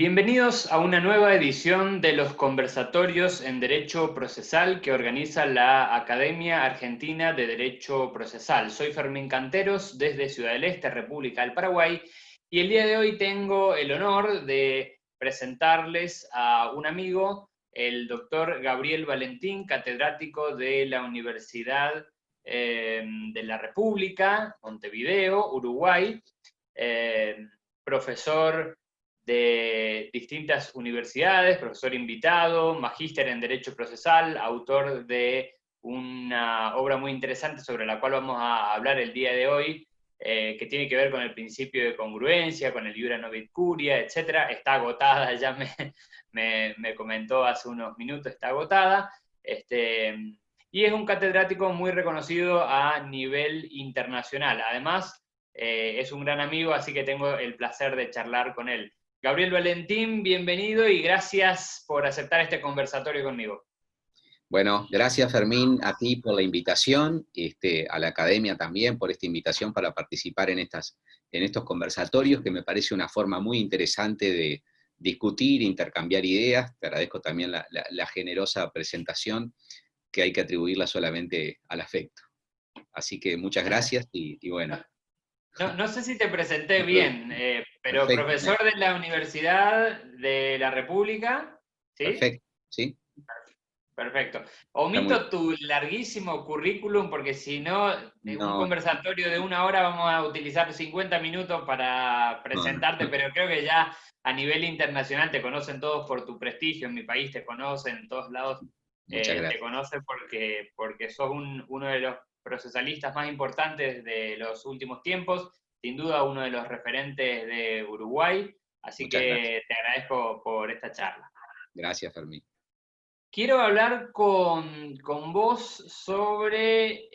Bienvenidos a una nueva edición de los conversatorios en Derecho Procesal que organiza la Academia Argentina de Derecho Procesal. Soy Fermín Canteros desde Ciudad del Este, República del Paraguay, y el día de hoy tengo el honor de presentarles a un amigo, el doctor Gabriel Valentín, catedrático de la Universidad de la República, Montevideo, Uruguay, profesor de distintas universidades, profesor invitado, magíster en Derecho Procesal, autor de una obra muy interesante sobre la cual vamos a hablar el día de hoy, que tiene que ver con el principio de congruencia, con el iura novit curia, etc. Está agotada, ya me comentó hace unos minutos, está agotada. Y es un catedrático muy reconocido a nivel internacional. Además, es un gran amigo, así que tengo el placer de charlar con él. Gabriel Valentín, bienvenido y gracias por aceptar este conversatorio conmigo. Bueno, gracias Fermín a ti por la invitación, a la academia también por esta invitación para participar en estos conversatorios, que me parece una forma muy interesante de discutir, intercambiar ideas. Te agradezco también la generosa presentación, que hay que atribuirla solamente al afecto. Así que muchas gracias y bueno. No sé si te presenté bien, pero Perfecto, profesor de la Universidad de la República, ¿sí? perfecto, ¿sí? Perfecto. Está muy Omito tu larguísimo currículum porque si no, en un No, conversatorio de 1 hora vamos a utilizar 50 minutos para no, presentarte, pero creo que ya a nivel internacional te conocen todos por tu prestigio, en mi país te conocen, en todos lados muchas te gracias. conocen porque sos uno de los procesalistas más importantes de los últimos tiempos, sin duda uno de los referentes de Uruguay, así Muchas gracias. que te agradezco por esta charla. Gracias, Fermín. Quiero hablar con vos sobre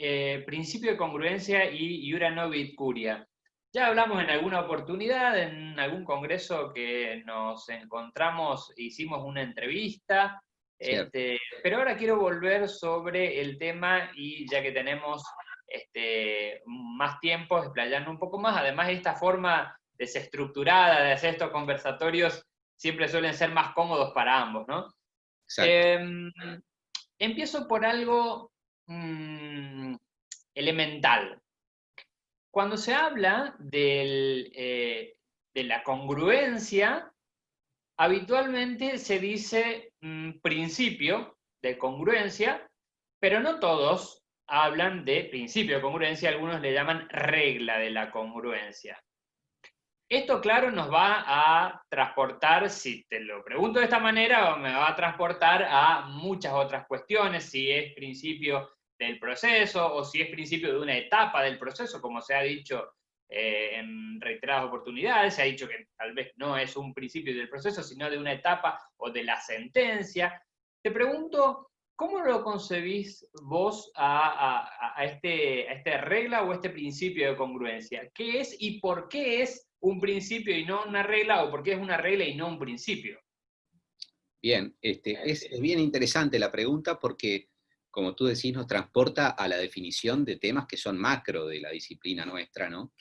principio de congruencia y iura novit curia. Ya hablamos en alguna oportunidad, en algún congreso que nos encontramos, hicimos una entrevista, Cierto. pero ahora quiero volver sobre el tema y ya que tenemos más tiempo, explayarnos un poco más. Además, esta forma desestructurada de hacer estos conversatorios siempre suelen ser más cómodos para ambos, ¿no? Exacto. Eh, Empiezo por algo elemental. Cuando se habla de la congruencia, habitualmente se dice principio de congruencia, pero no todos hablan de principio de congruencia, algunos le llaman regla de la congruencia. Esto, claro, nos va a transportar, si te lo pregunto de esta manera, me va a transportar a muchas otras cuestiones, si es principio del proceso o si es principio de una etapa del proceso, como se ha dicho en reiteradas oportunidades, se ha dicho que tal vez no es un principio del proceso, sino de una etapa o de la sentencia. Te pregunto, ¿cómo lo concebís vos a esta regla o este principio de congruencia? ¿Qué es y por qué es un principio y no una regla, o por qué es una regla y no un principio? Bien, es bien interesante la pregunta porque, como tú decís, nos transporta a la definición de temas que son macro de la disciplina nuestra, ¿no?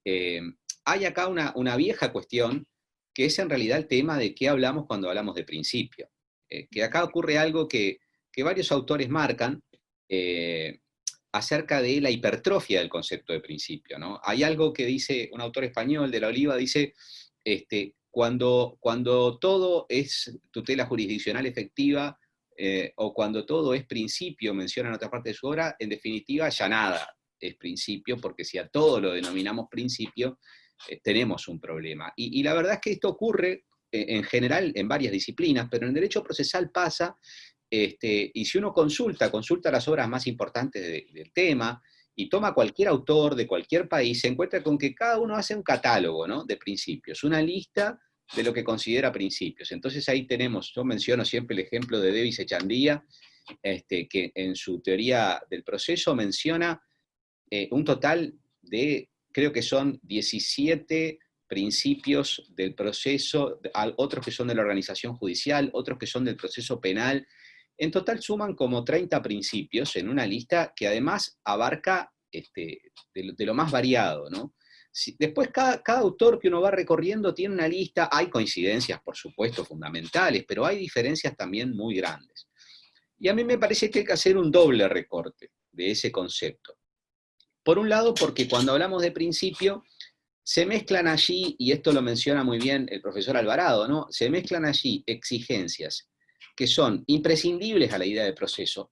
Eh, Hay acá una vieja cuestión que es en realidad el tema de qué hablamos cuando hablamos de principio. Que acá ocurre algo que varios autores marcan eh, acerca de la hipertrofia del concepto de principio, ¿no? Hay algo que dice un autor español de la Oliva, dice, cuando todo es tutela jurisdiccional efectiva, o cuando todo es principio, menciona en otra parte de su obra, en definitiva ya nada es principio, porque si a todo lo denominamos principio, tenemos un problema. Y la verdad es que esto ocurre en general en varias disciplinas, pero en el derecho procesal pasa, y si uno consulta las obras más importantes del tema, y toma cualquier autor de cualquier país, se encuentra con que cada uno hace un catálogo, ¿no?, de principios, una lista de lo que considera principios. Entonces ahí tenemos, yo menciono siempre el ejemplo de Davis Echandía, que en su teoría del proceso menciona un total de, creo que son 17 principios del proceso, otros que son de la organización judicial, otros que son del proceso penal. En total suman como 30 principios en una lista que además abarca de lo más variado, ¿no? Después, cada autor que uno va recorriendo tiene una lista, hay coincidencias, por supuesto, fundamentales, pero hay diferencias también muy grandes. Y a mí me parece que hay que hacer un doble recorte de ese concepto. Por un lado, porque cuando hablamos de principio, se mezclan allí, y esto lo menciona muy bien el profesor Alvarado, ¿no? Se mezclan allí exigencias que son imprescindibles a la idea de proceso,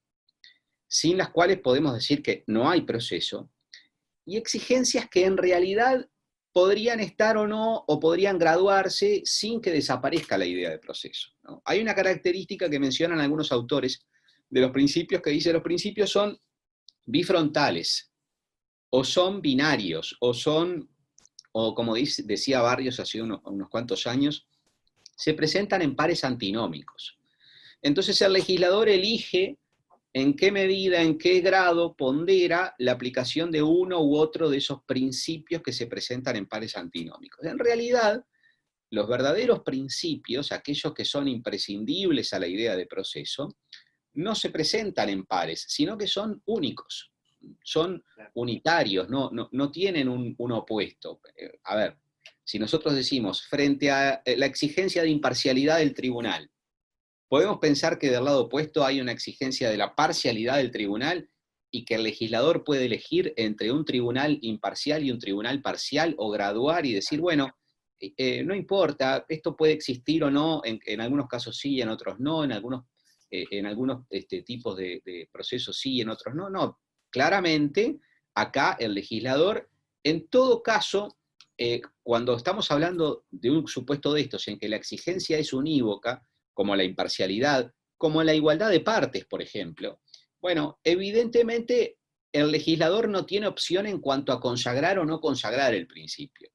sin las cuales podemos decir que no hay proceso, y exigencias que en realidad podrían estar o no, o podrían graduarse sin que desaparezca la idea de proceso, ¿no? Hay una característica que mencionan algunos autores de los principios que dice: los principios son bifrontales, o son binarios, o como decía Barrios hace unos cuantos años, se presentan en pares antinómicos. Entonces el legislador elige en qué medida, en qué grado pondera la aplicación de uno u otro de esos principios que se presentan en pares antinómicos. En realidad, los verdaderos principios, aquellos que son imprescindibles a la idea de proceso, no se presentan en pares, sino que son únicos, son unitarios, no tienen un opuesto. A ver, si nosotros decimos, frente a la exigencia de imparcialidad del tribunal, podemos pensar que del lado opuesto hay una exigencia de la parcialidad del tribunal y que el legislador puede elegir entre un tribunal imparcial y un tribunal parcial, o graduar y decir, bueno, no importa, esto puede existir o no, en algunos casos sí, en otros no, en algunos tipos de procesos sí, en otros no. No, claramente acá el legislador, en todo caso, cuando estamos hablando de un supuesto de estos en que la exigencia es unívoca, como la imparcialidad, como la igualdad de partes, por ejemplo, bueno, evidentemente el legislador no tiene opción en cuanto a consagrar o no consagrar el principio,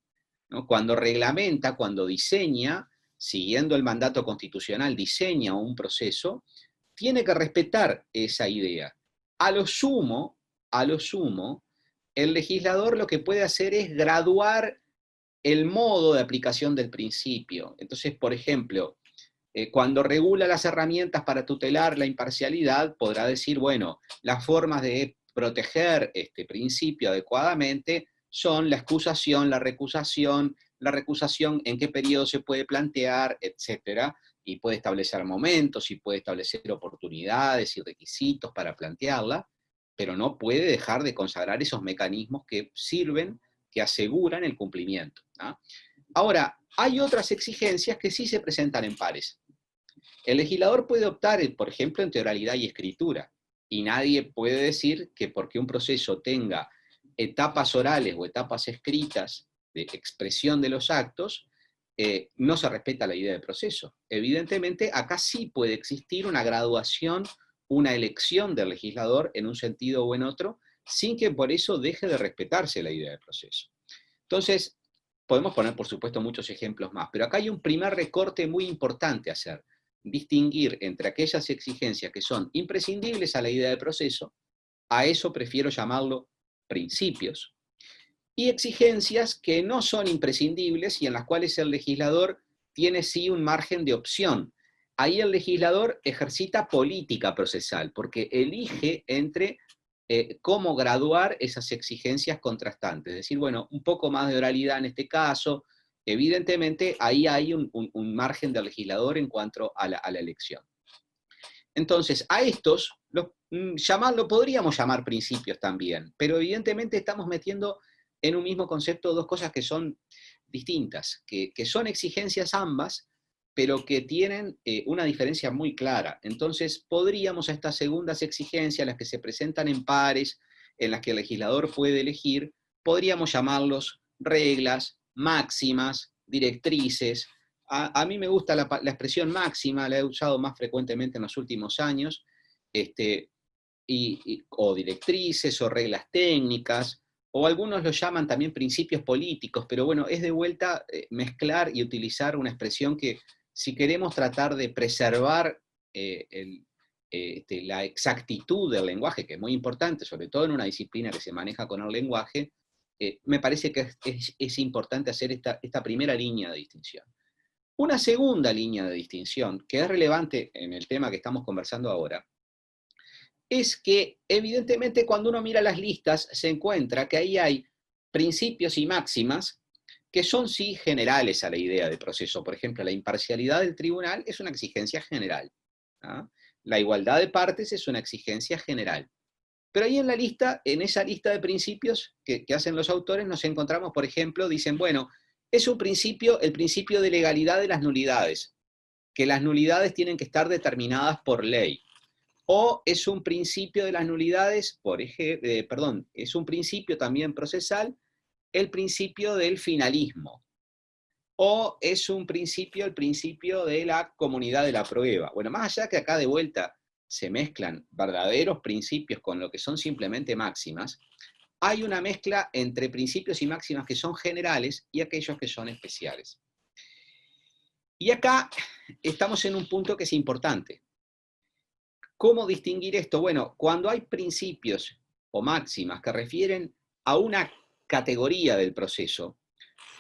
¿no? Cuando reglamenta, cuando diseña, siguiendo el mandato constitucional, diseña un proceso, tiene que respetar esa idea. A lo sumo, el legislador lo que puede hacer es graduar el modo de aplicación del principio. Entonces, por ejemplo, cuando regula las herramientas para tutelar la imparcialidad, podrá decir, bueno, las formas de proteger este principio adecuadamente son la excusación, la recusación en qué periodo se puede plantear, etcétera, y puede establecer momentos, y puede establecer oportunidades y requisitos para plantearla, pero no puede dejar de consagrar esos mecanismos que sirven, que aseguran el cumplimiento, ¿no? Ahora, hay otras exigencias que sí se presentan en pares. El legislador puede optar, por ejemplo, entre oralidad y escritura, y nadie puede decir que porque un proceso tenga etapas orales o etapas escritas de expresión de los actos, no se respeta la idea de proceso. Evidentemente, acá sí puede existir una graduación, una elección del legislador en un sentido o en otro, sin que por eso deje de respetarse la idea de proceso. Entonces, podemos poner, por supuesto, muchos ejemplos más, pero acá hay un primer recorte muy importante a hacer: distinguir entre aquellas exigencias que son imprescindibles a la idea de proceso, a eso prefiero llamarlo principios, y exigencias que no son imprescindibles y en las cuales el legislador tiene sí un margen de opción. Ahí el legislador ejercita política procesal, porque elige entre cómo graduar esas exigencias contrastantes. Es decir, bueno, un poco más de oralidad en este caso. Evidentemente, ahí hay un margen del legislador en cuanto a la elección. Entonces, a estos lo podríamos llamar principios también, pero evidentemente estamos metiendo en un mismo concepto dos cosas que son distintas, que son exigencias ambas, pero que tienen una diferencia muy clara. Entonces, podríamos a estas segundas exigencias, las que se presentan en pares, en las que el legislador puede elegir, podríamos llamarlos reglas, máximas, directrices. A mí me gusta la expresión máxima, la he usado más frecuentemente en los últimos años, o directrices, o reglas técnicas, o algunos lo llaman también principios políticos, pero bueno, es de vuelta mezclar y utilizar una expresión que, si queremos tratar de preservar la exactitud del lenguaje, que es muy importante, sobre todo en una disciplina que se maneja con el lenguaje, me parece que es importante hacer esta primera línea de distinción. Una segunda línea de distinción, que es relevante en el tema que estamos conversando ahora, es que evidentemente cuando uno mira las listas se encuentra que ahí hay principios y máximas que son sí generales a la idea de proceso. Por ejemplo, la imparcialidad del tribunal es una exigencia general. ¿Ah? La igualdad de partes es una exigencia general. Pero ahí en esa lista de principios que hacen los autores, nos encontramos, por ejemplo, dicen, bueno, es un principio, el principio de legalidad de las nulidades, que las nulidades tienen que estar determinadas por ley. O es un principio de las nulidades, es un principio también procesal, el principio del finalismo. O es un principio, el principio de la comunidad de la prueba. Bueno, más allá que acá de vuelta se mezclan verdaderos principios con lo que son simplemente máximas, hay una mezcla entre principios y máximas que son generales y aquellos que son especiales. Y acá estamos en un punto que es importante. ¿Cómo distinguir esto? Bueno, cuando hay principios o máximas que refieren a una categoría del proceso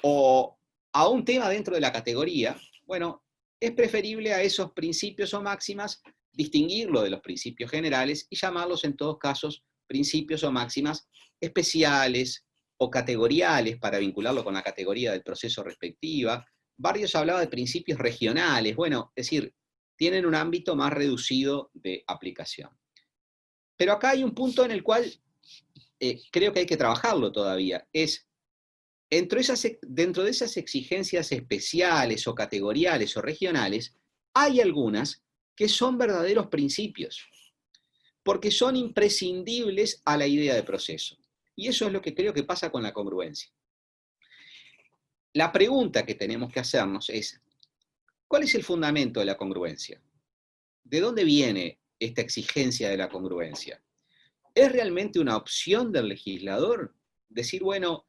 o a un tema dentro de la categoría, bueno, es preferible a esos principios o máximas distinguirlo de los principios generales y llamarlos en todos casos principios o máximas especiales o categoriales para vincularlo con la categoría del proceso respectiva. Barrios hablaba de principios regionales, bueno, es decir, tienen un ámbito más reducido de aplicación. Pero acá hay un punto en el cual creo que hay que trabajarlo todavía, es dentro de esas exigencias especiales o categoriales o regionales, hay algunas que son verdaderos principios, porque son imprescindibles a la idea de proceso. Y eso es lo que creo que pasa con la congruencia. La pregunta que tenemos que hacernos es, ¿cuál es el fundamento de la congruencia? ¿De dónde viene esta exigencia de la congruencia? ¿Es realmente una opción del legislador? Decir, bueno,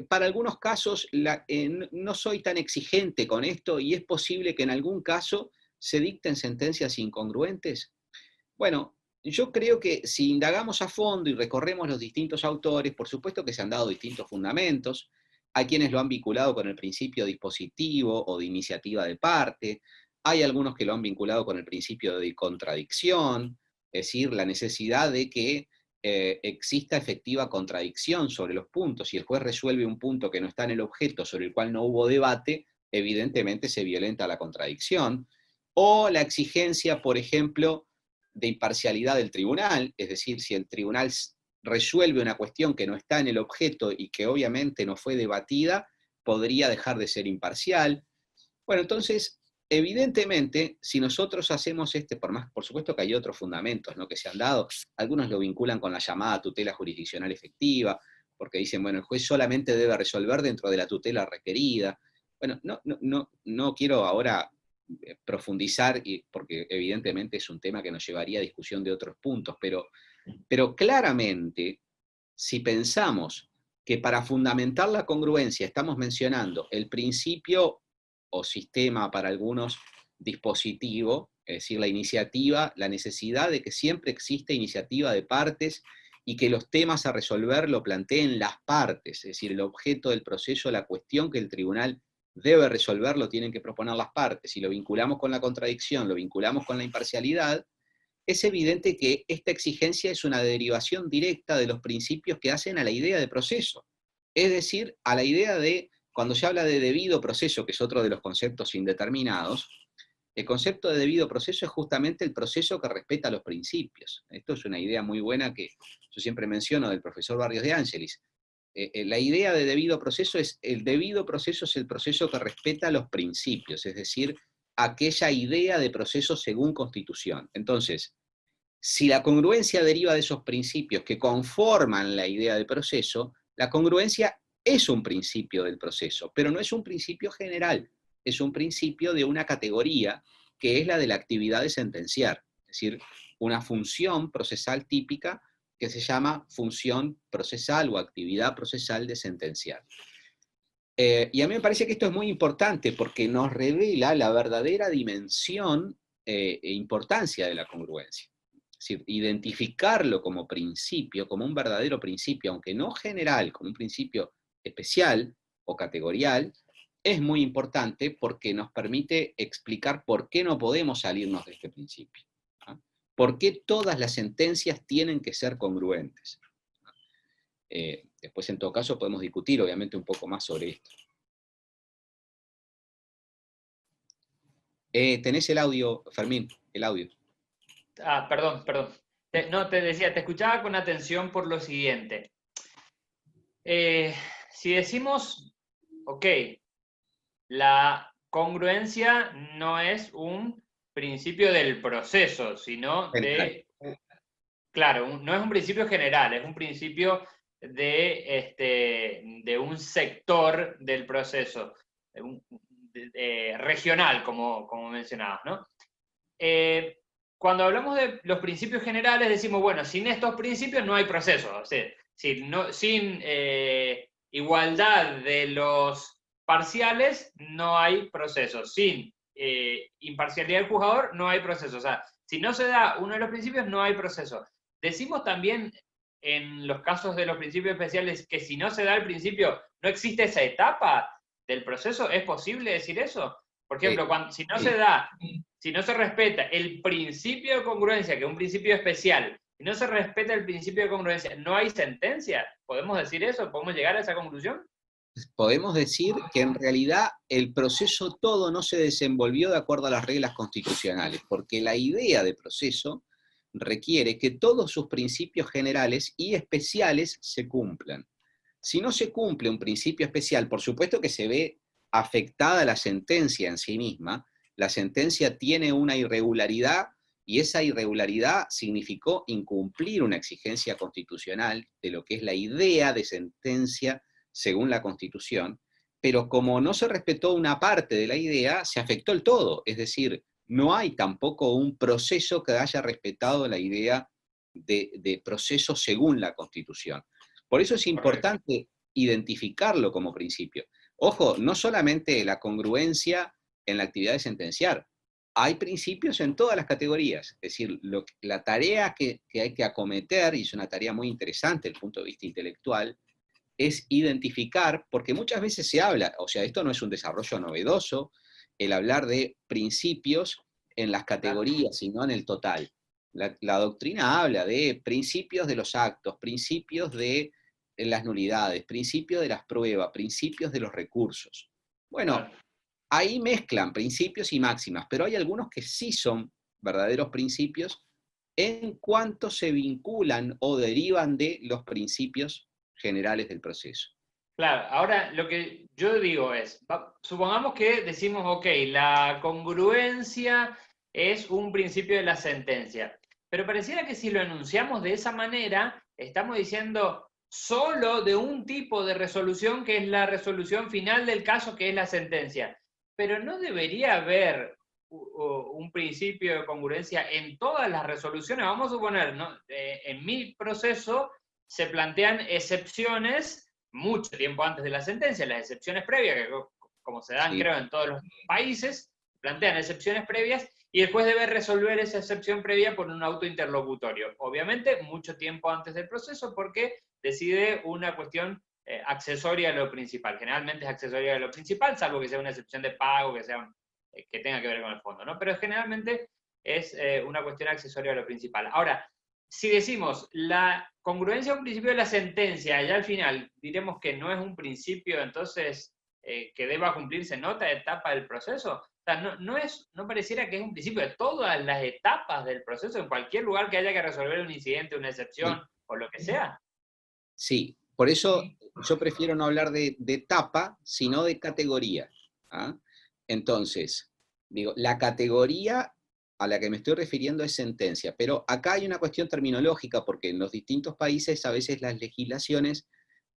para algunos casos no soy tan exigente con esto y es posible que en algún caso se dicten sentencias incongruentes. Bueno, yo creo que si indagamos a fondo y recorremos los distintos autores, por supuesto que se han dado distintos fundamentos. Hay quienes lo han vinculado con el principio dispositivo o de iniciativa de parte. Hay algunos que lo han vinculado con el principio de contradicción, es decir, la necesidad de que exista efectiva contradicción sobre los puntos. Si el juez resuelve un punto que no está en el objeto, sobre el cual no hubo debate, evidentemente se violenta la contradicción. O la exigencia, por ejemplo, de imparcialidad del tribunal, es decir, si el tribunal resuelve una cuestión que no está en el objeto y que obviamente no fue debatida, podría dejar de ser imparcial. Bueno, entonces, evidentemente, si nosotros hacemos por supuesto que hay otros fundamentos, ¿no?, que se han dado, algunos lo vinculan con la llamada tutela jurisdiccional efectiva, porque dicen, bueno, el juez solamente debe resolver dentro de la tutela requerida. Bueno, no quiero ahora profundizar, porque evidentemente es un tema que nos llevaría a discusión de otros puntos, pero claramente, si pensamos que para fundamentar la congruencia estamos mencionando el principio o sistema, para algunos dispositivo, es decir, la iniciativa, la necesidad de que siempre exista iniciativa de partes y que los temas a resolver lo planteen las partes, es decir, el objeto del proceso, la cuestión que el tribunal debe resolver, lo tienen que proponer las partes. Si lo vinculamos con la contradicción, lo vinculamos con la imparcialidad, es evidente que esta exigencia es una derivación directa de los principios que hacen a la idea de proceso. Es decir, a la idea de, cuando se habla de debido proceso, que es otro de los conceptos indeterminados, el concepto de debido proceso es justamente el proceso que respeta los principios. Esto es una idea muy buena que yo siempre menciono del profesor Barrios de Ángelis. La idea de debido proceso es, el debido proceso es el proceso que respeta los principios, es decir, aquella idea de proceso según Constitución. Entonces, si la congruencia deriva de esos principios que conforman la idea de proceso, la congruencia es un principio del proceso, pero no es un principio general, es un principio de una categoría que es la de la actividad de sentenciar, es decir, una función procesal típica que se llama función procesal o actividad procesal de sentenciar. Y a mí me parece que esto es muy importante porque nos revela la verdadera dimensión e importancia de la congruencia. Es decir, identificarlo como principio, como un verdadero principio, aunque no general, como un principio especial o categorial, es muy importante porque nos permite explicar por qué no podemos salirnos de este principio. ¿Ah? ¿Por qué todas las sentencias tienen que ser congruentes? Después, en todo caso, podemos discutir, obviamente, un poco más sobre esto. ¿Tenés el audio, Fermín? El audio. Ah, perdón, perdón. No, te decía, te escuchaba con atención por lo siguiente. Si decimos, ok, la congruencia no es un principio del proceso, sino de, claro, no es un principio general, es un principio de un sector del proceso, regional, como mencionabas, ¿no? Cuando hablamos de los principios generales, decimos, bueno, sin estos principios no hay proceso. O sea, sin igualdad de los parciales no hay proceso. Sin imparcialidad del juzgador no hay proceso. O sea, si no se da uno de los principios, no hay proceso. Decimos también en los casos de los principios especiales que si no se da el principio, no existe esa etapa del proceso. ¿Es posible decir eso? Por ejemplo, si no se da, si no se respeta el principio de congruencia, que es un principio especial, si no se respeta el principio de congruencia, ¿no hay sentencia? ¿Podemos decir eso? ¿Podemos llegar a esa conclusión? Podemos decir que en realidad el proceso todo no se desenvolvió de acuerdo a las reglas constitucionales, porque la idea de proceso requiere que todos sus principios generales y especiales se cumplan. Si no se cumple un principio especial, por supuesto que se ve afectada la sentencia en sí misma, la sentencia tiene una irregularidad y esa irregularidad significó incumplir una exigencia constitucional de lo que es la idea de sentencia según la Constitución, pero como no se respetó una parte de la idea, se afectó el todo, es decir, no hay tampoco un proceso que haya respetado la idea de proceso según la Constitución. Por eso es importante identificarlo como principio. Ojo, no solamente la congruencia en la actividad de sentenciar, hay principios en todas las categorías, es decir, la tarea que hay que acometer, y es una tarea muy interesante desde el punto de vista intelectual, es identificar, porque muchas veces se habla, o sea, esto no es un desarrollo novedoso, el hablar de principios en las categorías, sino en el total. La doctrina habla de principios de los actos, principios de las nulidades, principios de las pruebas, principios de los recursos. Bueno, ahí mezclan principios y máximas, pero hay algunos que sí son verdaderos principios en cuanto se vinculan o derivan de los principios generales del proceso. Claro, ahora lo que yo digo es, supongamos que decimos, ok, la congruencia es un principio de la sentencia, pero pareciera que si lo enunciamos de esa manera, estamos diciendo solo de un tipo de resolución que es la resolución final del caso, que es la sentencia. Pero no debería haber un principio de congruencia en todas las resoluciones. Vamos a suponer, ¿no? En mi proceso se plantean excepciones mucho tiempo antes de la sentencia, las excepciones previas, que como se dan, creo, en todos los países, plantean excepciones previas y después debe resolver esa excepción previa por un auto interlocutorio. Obviamente, mucho tiempo antes del proceso, porque decide una cuestión accesoria a lo principal. Generalmente es accesoria a lo principal, salvo que sea una excepción de pago, que tenga que ver con el fondo, ¿no? Pero generalmente es una cuestión accesoria a lo principal. Ahora, si decimos la congruencia es un principio de la sentencia, y al final diremos que no es un principio, entonces que deba cumplirse en otra etapa del proceso. O sea, no pareciera que es un principio de todas las etapas del proceso, en cualquier lugar que haya que resolver un incidente, una excepción o lo que sea. Sí, por eso yo prefiero no hablar de etapa, sino de categoría. ¿Ah? Entonces, digo, la categoría a la que me estoy refiriendo es sentencia, pero acá hay una cuestión terminológica, porque en los distintos países a veces las legislaciones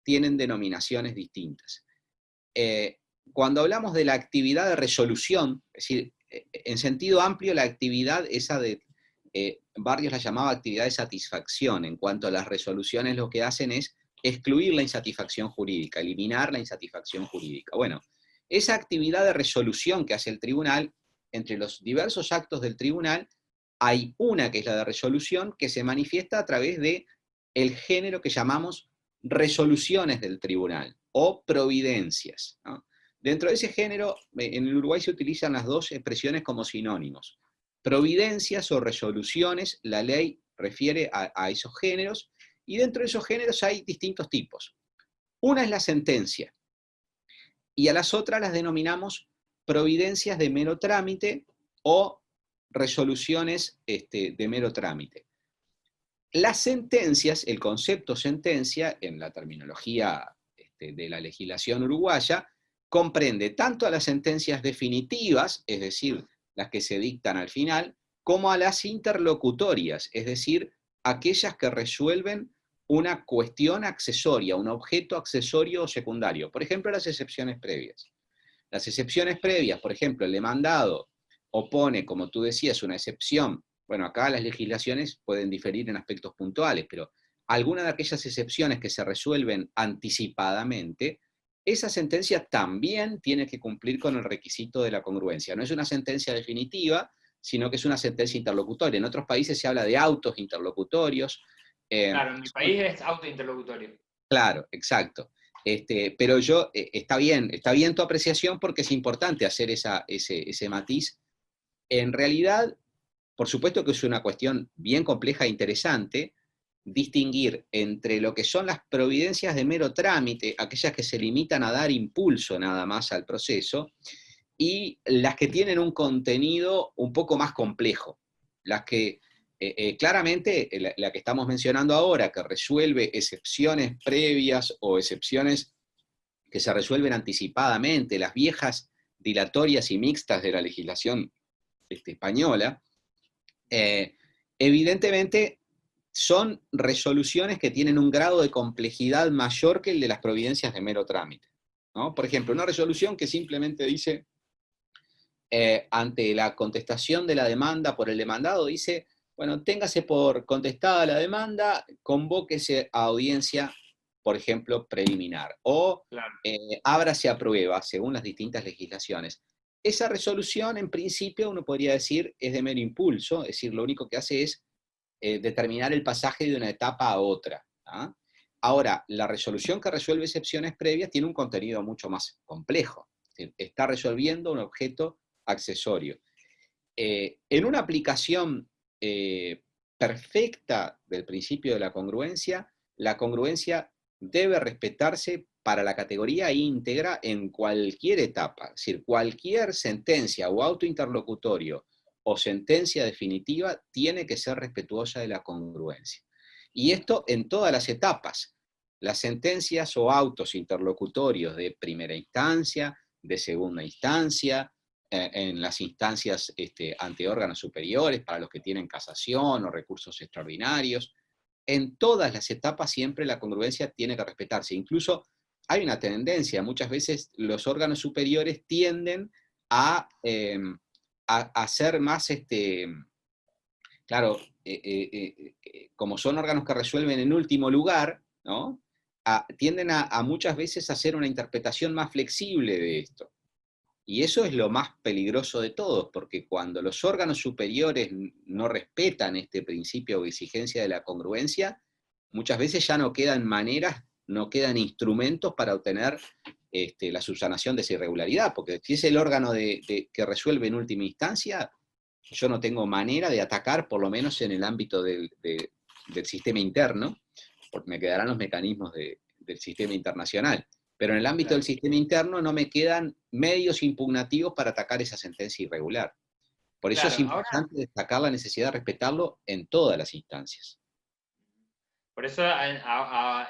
tienen denominaciones distintas. Cuando hablamos de la actividad de resolución, es decir, en sentido amplio la actividad esa de, Barrios la llamaba actividad de satisfacción, en cuanto a las resoluciones lo que hacen es excluir la insatisfacción jurídica, eliminar la insatisfacción jurídica. Bueno, esa actividad de resolución que hace el tribunal, entre los diversos actos del tribunal, hay una que es la de resolución que se manifiesta a través de el género que llamamos resoluciones del tribunal o providencias, ¿no? Dentro de ese género, en el Uruguay se utilizan las dos expresiones como sinónimos. Providencias o resoluciones, la ley refiere a esos géneros, y dentro de esos géneros hay distintos tipos. Una es la sentencia, y a las otras las denominamos providencias de mero trámite o resoluciones de mero trámite. Las sentencias, el concepto sentencia, en la terminología de la legislación uruguaya, comprende tanto a las sentencias definitivas, es decir, las que se dictan al final, como a las interlocutorias, es decir, aquellas que resuelven una cuestión accesoria, un objeto accesorio o secundario. Por ejemplo, las excepciones previas. Las excepciones previas, por ejemplo, el demandado opone, como tú decías, una excepción. Bueno, acá las legislaciones pueden diferir en aspectos puntuales, pero algunas de aquellas excepciones que se resuelven anticipadamente, esa sentencia también tiene que cumplir con el requisito de la congruencia. No es una sentencia definitiva, sino que es una sentencia interlocutoria. En otros países se habla de autos interlocutorios. Claro, en mi país es autointerlocutorio. Claro, exacto. Pero está bien tu apreciación porque es importante hacer ese matiz. En realidad, por supuesto que es una cuestión bien compleja e interesante distinguir entre lo que son las providencias de mero trámite, aquellas que se limitan a dar impulso nada más al proceso, y las que tienen un contenido un poco más complejo, las que claramente la que estamos mencionando ahora, que resuelve excepciones previas o excepciones que se resuelven anticipadamente, las viejas dilatorias y mixtas de la legislación española, evidentemente son resoluciones que tienen un grado de complejidad mayor que el de las providencias de mero trámite, ¿no? Por ejemplo, una resolución que simplemente dice, ante la contestación de la demanda por el demandado, dice, bueno, téngase por contestada la demanda, convóquese a audiencia, por ejemplo, preliminar, o Claro. ábrase a prueba, según las distintas legislaciones. Esa resolución, en principio, uno podría decir, es de mero impulso, es decir, lo único que hace es determinar el pasaje de una etapa a otra. ¿Ah? Ahora, la resolución que resuelve excepciones previas tiene un contenido mucho más complejo. Está resolviendo un objeto accesorio. En una aplicación perfecta del principio de la congruencia debe respetarse para la categoría íntegra en cualquier etapa. Es decir, cualquier sentencia o auto interlocutorio o sentencia definitiva tiene que ser respetuosa de la congruencia. Y esto en todas las etapas. Las sentencias o autos interlocutorios de primera instancia, de segunda instancia, en las instancias ante órganos superiores, para los que tienen casación o recursos extraordinarios. En todas las etapas siempre la congruencia tiene que respetarse. Incluso hay una tendencia, muchas veces los órganos superiores tienden a ser más, claro, como son órganos que resuelven en último lugar, ¿no? Tienden a muchas veces a hacer una interpretación más flexible de esto. Y eso es lo más peligroso de todo, porque cuando los órganos superiores no respetan este principio o exigencia de la congruencia, muchas veces ya no quedan maneras, no quedan instrumentos para obtener la subsanación de esa irregularidad, porque si es el órgano que resuelve en última instancia, yo no tengo manera de atacar, por lo menos en el ámbito del sistema interno, porque me quedarán los mecanismos del sistema internacional. Pero en el ámbito del sistema interno no me quedan medios impugnativos para atacar esa sentencia irregular. Por eso es importante destacar la necesidad de respetarlo en todas las instancias. Por eso,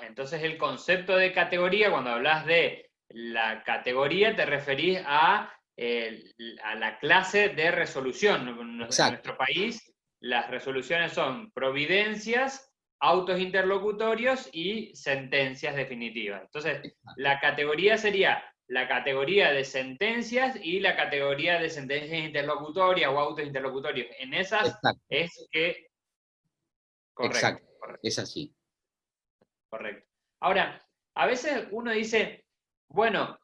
entonces el concepto de categoría, cuando hablas de la categoría, te referís a la clase de resolución. Exacto. En nuestro país, las resoluciones son providencias, autos interlocutorios y sentencias definitivas. Entonces, la categoría sería la categoría de sentencias y la categoría de sentencias interlocutorias o autos interlocutorios. En esas Exacto. es que... Correcto. Exacto. Correcto. Es así. Correcto. Ahora, a veces uno dice, bueno,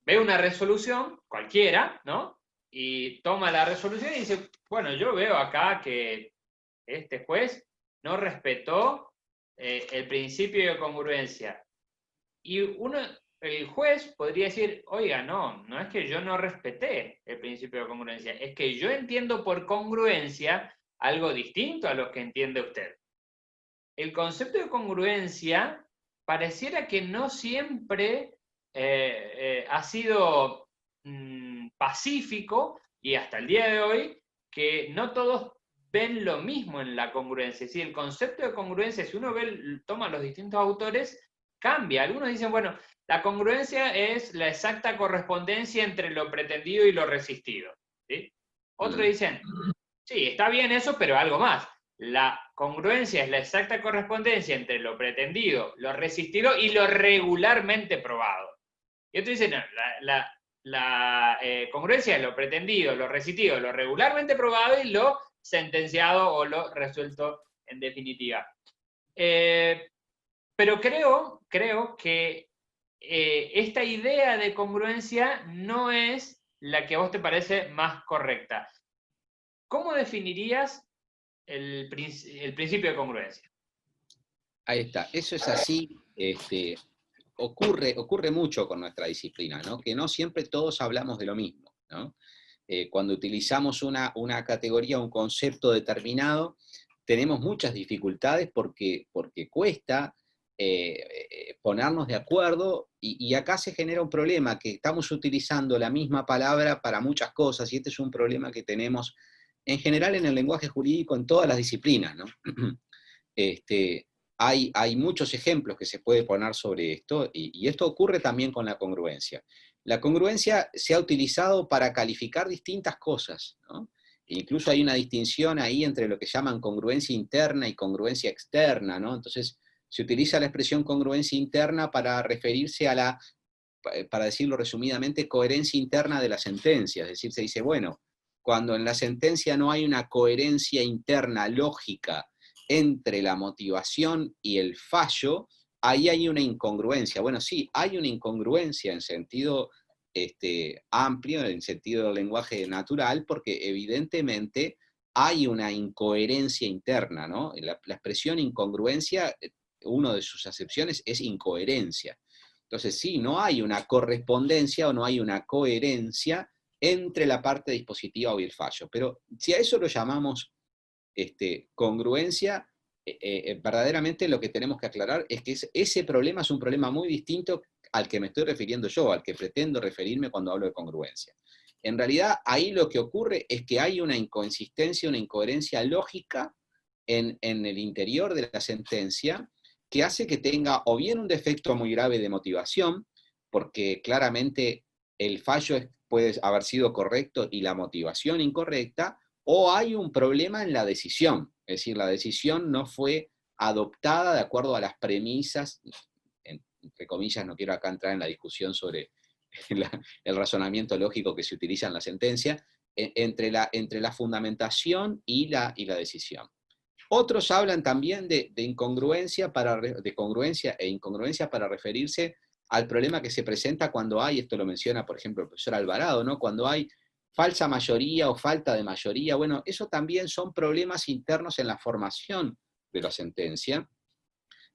ve una resolución, cualquiera, ¿no? Y toma la resolución y dice, bueno, yo veo acá que este juez no respetó el principio de congruencia. Y el juez podría decir, oiga, no es que yo no respeté el principio de congruencia, es que yo entiendo por congruencia algo distinto a lo que entiende usted. El concepto de congruencia pareciera que no siempre ha sido pacífico, y hasta el día de hoy, que no todos ven lo mismo en la congruencia. Si el concepto de congruencia, si uno toma los distintos autores, cambia. Algunos dicen, bueno, la congruencia es la exacta correspondencia entre lo pretendido y lo resistido, ¿sí? Otros dicen, sí, está bien eso, pero algo más. La congruencia es la exacta correspondencia entre lo pretendido, lo resistido y lo regularmente probado. Y otros dicen, no, la congruencia es lo pretendido, lo resistido, lo regularmente probado y lo sentenciado o lo resuelto en definitiva. Pero creo que esta idea de congruencia no es la que a vos te parece más correcta. ¿Cómo definirías el principio de congruencia? Ahí está, eso es así, ocurre mucho con nuestra disciplina, ¿no? Que no siempre todos hablamos de lo mismo, ¿no? Cuando utilizamos una categoría, un concepto determinado, tenemos muchas dificultades porque cuesta ponernos de acuerdo, y acá se genera un problema, que estamos utilizando la misma palabra para muchas cosas, y este es un problema que tenemos en general en el lenguaje jurídico en todas las disciplinas, ¿no? Hay muchos ejemplos que se puede poner sobre esto, y esto ocurre también con la congruencia. La congruencia se ha utilizado para calificar distintas cosas, ¿no? E incluso hay una distinción ahí entre lo que llaman congruencia interna y congruencia externa, ¿no? Entonces, se utiliza la expresión congruencia interna para referirse a la, para decirlo resumidamente, coherencia interna de la sentencia. Es decir, se dice, bueno, cuando en la sentencia no hay una coherencia interna lógica entre la motivación y el fallo, ahí hay una incongruencia. Bueno, sí, hay una incongruencia en sentido amplio, en sentido del lenguaje natural, porque evidentemente hay una incoherencia interna, ¿no? La expresión incongruencia, una de sus acepciones es incoherencia. Entonces, sí, no hay una correspondencia o no hay una coherencia entre la parte dispositiva y el fallo. Pero si a eso lo llamamos congruencia, verdaderamente lo que tenemos que aclarar es que ese problema es un problema muy distinto al que me estoy refiriendo yo, al que pretendo referirme cuando hablo de congruencia. En realidad, ahí lo que ocurre es que hay una inconsistencia, una incoherencia lógica en el interior de la sentencia, que hace que tenga o bien un defecto muy grave de motivación, porque claramente el fallo puede haber sido correcto y la motivación incorrecta, o hay un problema en la decisión, es decir, la decisión no fue adoptada de acuerdo a las premisas, entre comillas, no quiero acá entrar en la discusión sobre el razonamiento lógico que se utiliza en la sentencia, entre la fundamentación y la decisión. Otros hablan también de incongruencia, de congruencia e incongruencia para referirse al problema que se presenta cuando hay, esto lo menciona por ejemplo el profesor Alvarado, ¿no? Cuando hay falsa mayoría o falta de mayoría. Bueno, eso también son problemas internos en la formación de la sentencia,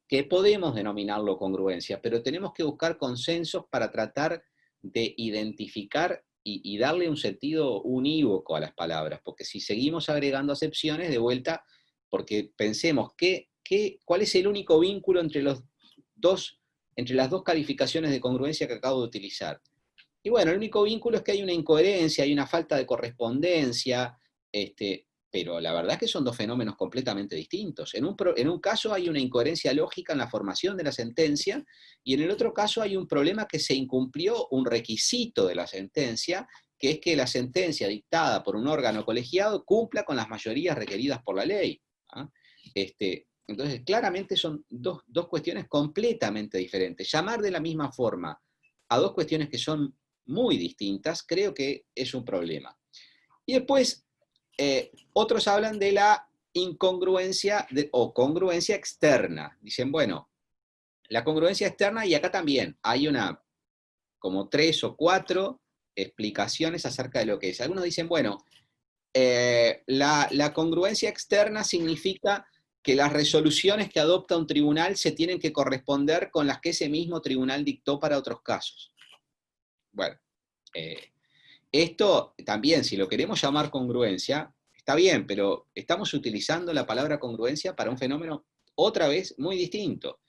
que podemos denominarlo congruencia, pero tenemos que buscar consensos para tratar de identificar y darle un sentido unívoco a las palabras, porque si seguimos agregando acepciones, de vuelta, porque pensemos cuál es el único vínculo entre las dos calificaciones de congruencia que acabo de utilizar. Y bueno, el único vínculo es que hay una incoherencia, hay una falta de correspondencia, pero la verdad es que son dos fenómenos completamente distintos. En un caso hay una incoherencia lógica en la formación de la sentencia, y en el otro caso hay un problema que se incumplió un requisito de la sentencia, que es que la sentencia dictada por un órgano colegiado cumpla con las mayorías requeridas por la ley. ¿Ah? Entonces, claramente son dos cuestiones completamente diferentes. Llamar de la misma forma a dos cuestiones que son muy distintas, creo que es un problema. Y después, otros hablan de la incongruencia o congruencia externa. Dicen, bueno, la congruencia externa, y acá también hay como 3 o 4 explicaciones acerca de lo que es. Algunos dicen, bueno, la congruencia externa significa que las resoluciones que adopta un tribunal se tienen que corresponder con las que ese mismo tribunal dictó para otros casos. Bueno, esto también, si lo queremos llamar congruencia, está bien, pero estamos utilizando la palabra congruencia para un fenómeno, otra vez, muy distinto.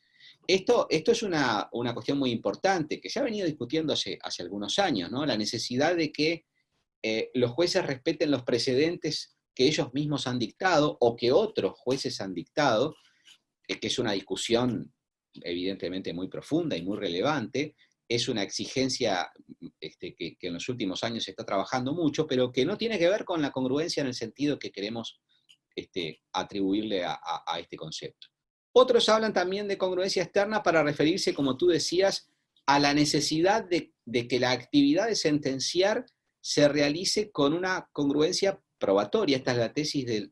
Esto es una cuestión muy importante, que se ha venido discutiendo hace algunos años, ¿no? La necesidad de que los jueces respeten los precedentes que ellos mismos han dictado o que otros jueces han dictado, que es una discusión evidentemente muy profunda y muy relevante, es una exigencia que en los últimos años se está trabajando mucho, pero que no tiene que ver con la congruencia en el sentido que queremos atribuirle a este concepto. Otros hablan también de congruencia externa para referirse, como tú decías, a la necesidad de que la actividad de sentenciar se realice con una congruencia probatoria. Esta es la tesis del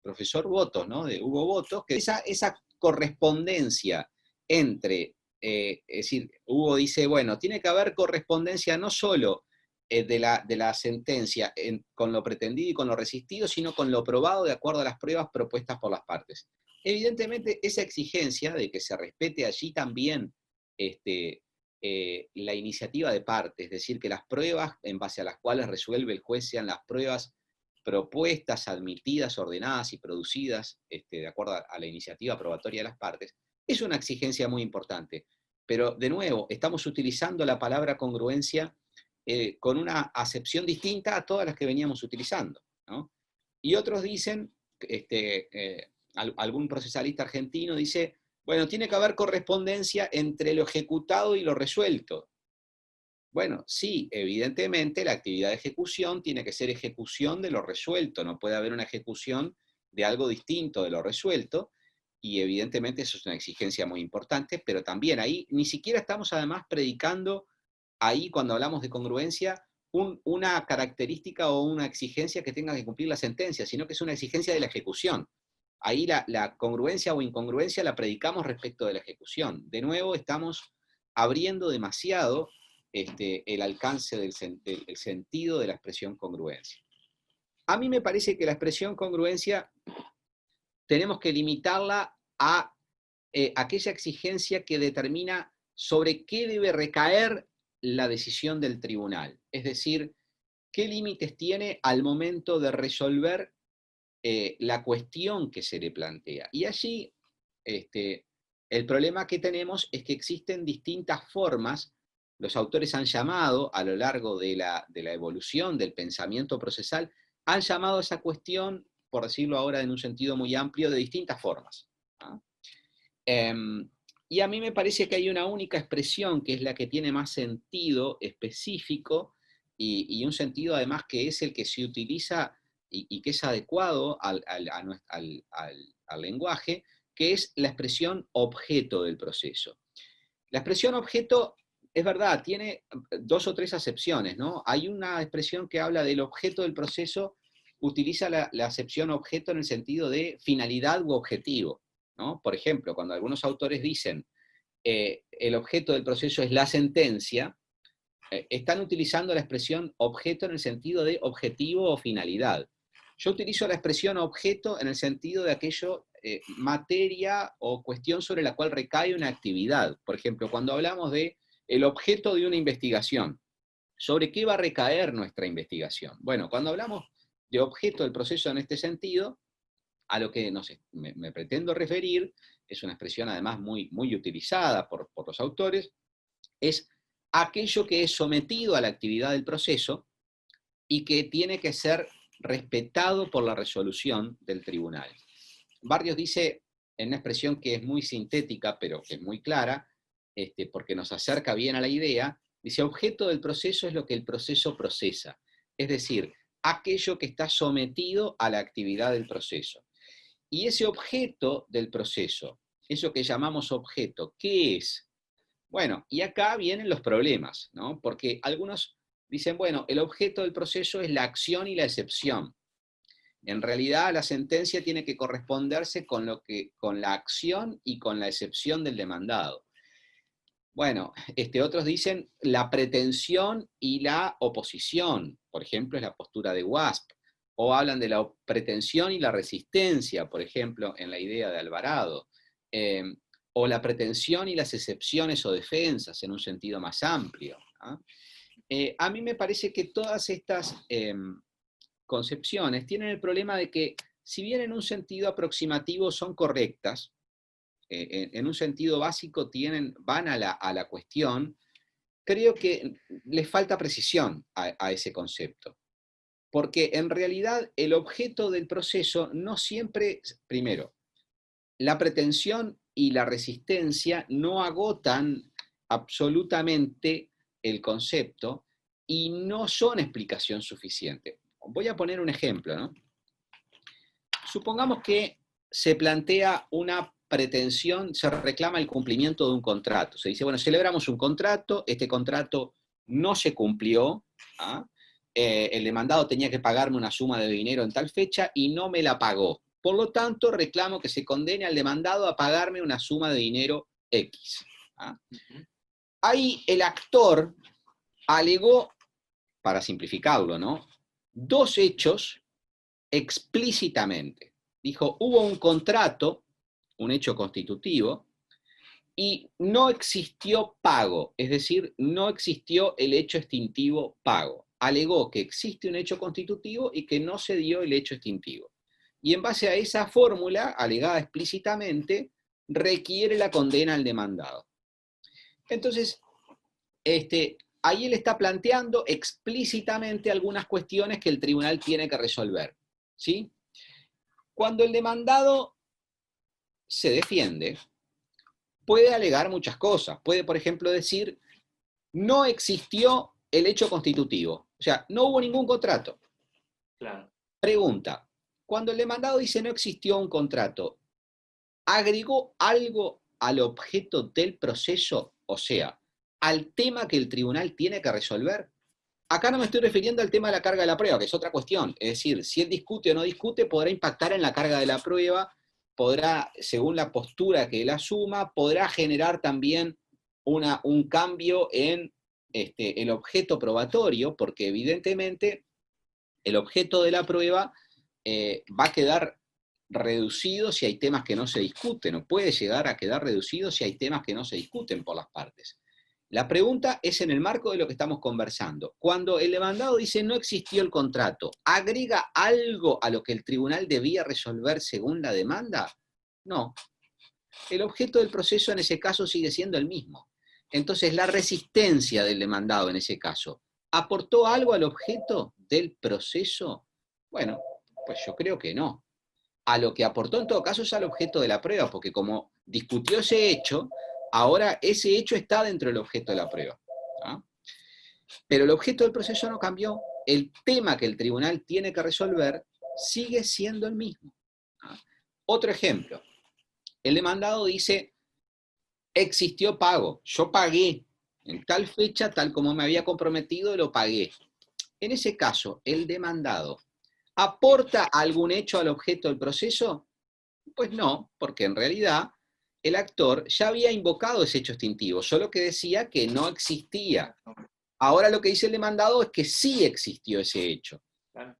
profesor Botos, ¿no? De Hugo Botos, que esa correspondencia entre, es decir, Hugo dice, bueno, tiene que haber correspondencia no solo de la sentencia con lo pretendido y con lo resistido, sino con lo probado de acuerdo a las pruebas propuestas por las partes. Evidentemente, esa exigencia de que se respete allí también la iniciativa de parte, es decir, que las pruebas en base a las cuales resuelve el juez sean las pruebas propuestas, admitidas, ordenadas y producidas de acuerdo a la iniciativa probatoria de las partes, es una exigencia muy importante. Pero, de nuevo, estamos utilizando la palabra congruencia con una acepción distinta a todas las que veníamos utilizando, ¿no? Y otros dicen, algún procesalista argentino dice, bueno, tiene que haber correspondencia entre lo ejecutado y lo resuelto. Bueno, sí, evidentemente la actividad de ejecución tiene que ser ejecución de lo resuelto, no puede haber una ejecución de algo distinto de lo resuelto, y evidentemente eso es una exigencia muy importante, pero también ahí ni siquiera estamos además predicando, ahí cuando hablamos de congruencia, una característica o una exigencia que tenga que cumplir la sentencia, sino que es una exigencia de la ejecución. Ahí la congruencia o incongruencia la predicamos respecto de la ejecución. De nuevo, estamos abriendo demasiado el alcance del sentido de la expresión congruencia. A mí me parece que la expresión congruencia tenemos que limitarla a aquella exigencia que determina sobre qué debe recaer la decisión del tribunal. Es decir, qué límites tiene al momento de resolver la cuestión que se le plantea. Y allí el problema que tenemos es que existen distintas formas. Los autores han llamado, a lo largo de la evolución del pensamiento procesal, han llamado a esa cuestión, por decirlo ahora en un sentido muy amplio, de distintas formas, ¿no? Y a mí me parece que hay una única expresión que es la que tiene más sentido específico y un sentido además que es el que se utiliza y que es adecuado al lenguaje, que es la expresión objeto del proceso. La expresión objeto, es verdad, tiene dos o tres acepciones, ¿no? Hay una expresión que habla del objeto del proceso, utiliza la acepción objeto en el sentido de finalidad u objetivo, ¿no? Por ejemplo, cuando algunos autores dicen el objeto del proceso es la sentencia, están utilizando la expresión objeto en el sentido de objetivo o finalidad. Yo utilizo la expresión objeto en el sentido de aquello, materia o cuestión sobre la cual recae una actividad. Por ejemplo, cuando hablamos de el objeto de una investigación, ¿sobre qué va a recaer nuestra investigación? Bueno, cuando hablamos de objeto del proceso en este sentido, a lo que me pretendo referir, es una expresión además muy, muy utilizada por los autores, es aquello que es sometido a la actividad del proceso y que tiene que ser respetado por la resolución del tribunal. Barrios dice, en una expresión que es muy sintética, pero que es muy clara, porque nos acerca bien a la idea, dice, objeto del proceso es lo que el proceso procesa, es decir, aquello que está sometido a la actividad del proceso. Y ese objeto del proceso, eso que llamamos objeto, ¿qué es? Bueno, y acá vienen los problemas, ¿no? Porque algunos dicen, bueno, el objeto del proceso es la acción y la excepción. En realidad, la sentencia tiene que corresponderse con la acción y con la excepción del demandado. Bueno, otros dicen la pretensión y la oposición, por ejemplo, es la postura de Wasp, o hablan de la pretensión y la resistencia, por ejemplo, en la idea de Alvarado, o la pretensión y las excepciones o defensas en un sentido más amplio, ¿no? A mí me parece que todas estas concepciones tienen el problema de que, si bien en un sentido aproximativo son correctas, en un sentido básico van a la cuestión, creo que les falta precisión a ese concepto. Porque en realidad el objeto del proceso no siempre, primero, la pretensión y la resistencia no agotan absolutamente el concepto y no son explicación suficiente. Voy a poner un ejemplo, ¿no? Supongamos que se plantea una pretensión, se reclama el cumplimiento de un contrato. Se dice, bueno, celebramos un contrato, este contrato no se cumplió, ¿ah? El demandado tenía que pagarme una suma de dinero en tal fecha y no me la pagó. Por lo tanto, reclamo que se condene al demandado a pagarme una suma de dinero X. ¿Ah? Ahí el actor alegó, para simplificarlo, ¿no?, dos hechos explícitamente. Dijo, hubo un contrato, un hecho constitutivo, y no existió pago, es decir, no existió el hecho extintivo pago. Alegó que existe un hecho constitutivo y que no se dio el hecho extintivo. Y en base a esa fórmula, alegada explícitamente, requiere la condena al demandado. Entonces, ahí él está planteando explícitamente algunas cuestiones que el tribunal tiene que resolver, ¿sí? Cuando el demandado se defiende, puede alegar muchas cosas. Puede, por ejemplo, decir, no existió el hecho constitutivo. O sea, no hubo ningún contrato. Claro. Pregunta, cuando el demandado dice no existió un contrato, ¿agregó algo al objeto del proceso? O sea, al tema que el tribunal tiene que resolver. Acá no me estoy refiriendo al tema de la carga de la prueba, que es otra cuestión. Es decir, si él discute o no discute, podrá impactar en la carga de la prueba, podrá, según la postura que él asuma, podrá generar también un cambio en el objeto probatorio, porque evidentemente el objeto de la prueba va a quedar reducido si hay temas que no se discuten, o puede llegar a quedar reducido si hay temas que no se discuten por las partes. La pregunta es en el marco de lo que estamos conversando. Cuando el demandado dice no existió el contrato, ¿agrega algo a lo que el tribunal debía resolver según la demanda? No. El objeto del proceso en ese caso sigue siendo el mismo. Entonces, la resistencia del demandado en ese caso, ¿aportó algo al objeto del proceso? Bueno, pues yo creo que no. A lo que aportó en todo caso es al objeto de la prueba, porque como discutió ese hecho, ahora ese hecho está dentro del objeto de la prueba. ¿Ah? Pero el objeto del proceso no cambió. El tema que el tribunal tiene que resolver sigue siendo el mismo. ¿Ah? Otro ejemplo. El demandado dice, existió pago, yo pagué en tal fecha, tal como me había comprometido, lo pagué. En ese caso, el demandado, ¿aporta algún hecho al objeto del proceso? Pues no, porque en realidad el actor ya había invocado ese hecho extintivo, solo que decía que no existía. Ahora lo que dice el demandado es que sí existió ese hecho.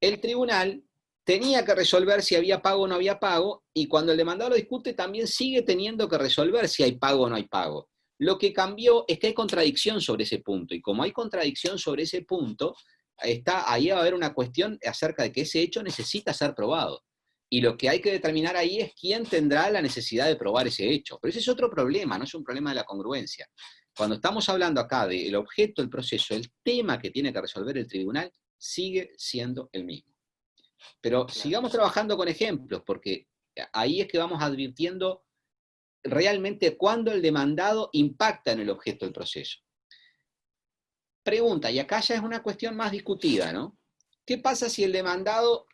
El tribunal tenía que resolver si había pago o no había pago, y cuando el demandado lo discute también sigue teniendo que resolver si hay pago o no hay pago. Lo que cambió es que hay contradicción sobre ese punto, y como hay contradicción sobre ese punto, ahí va a haber una cuestión acerca de que ese hecho necesita ser probado. Y lo que hay que determinar ahí es quién tendrá la necesidad de probar ese hecho. Pero ese es otro problema, no es un problema de la congruencia. Cuando estamos hablando acá del objeto del proceso, el tema que tiene que resolver el tribunal sigue siendo el mismo. Pero sigamos trabajando con ejemplos, porque ahí es que vamos advirtiendo realmente cuándo el demandado impacta en el objeto del proceso. Pregunta, y acá ya es una cuestión más discutida, ¿no? ¿Qué pasa si el demandado,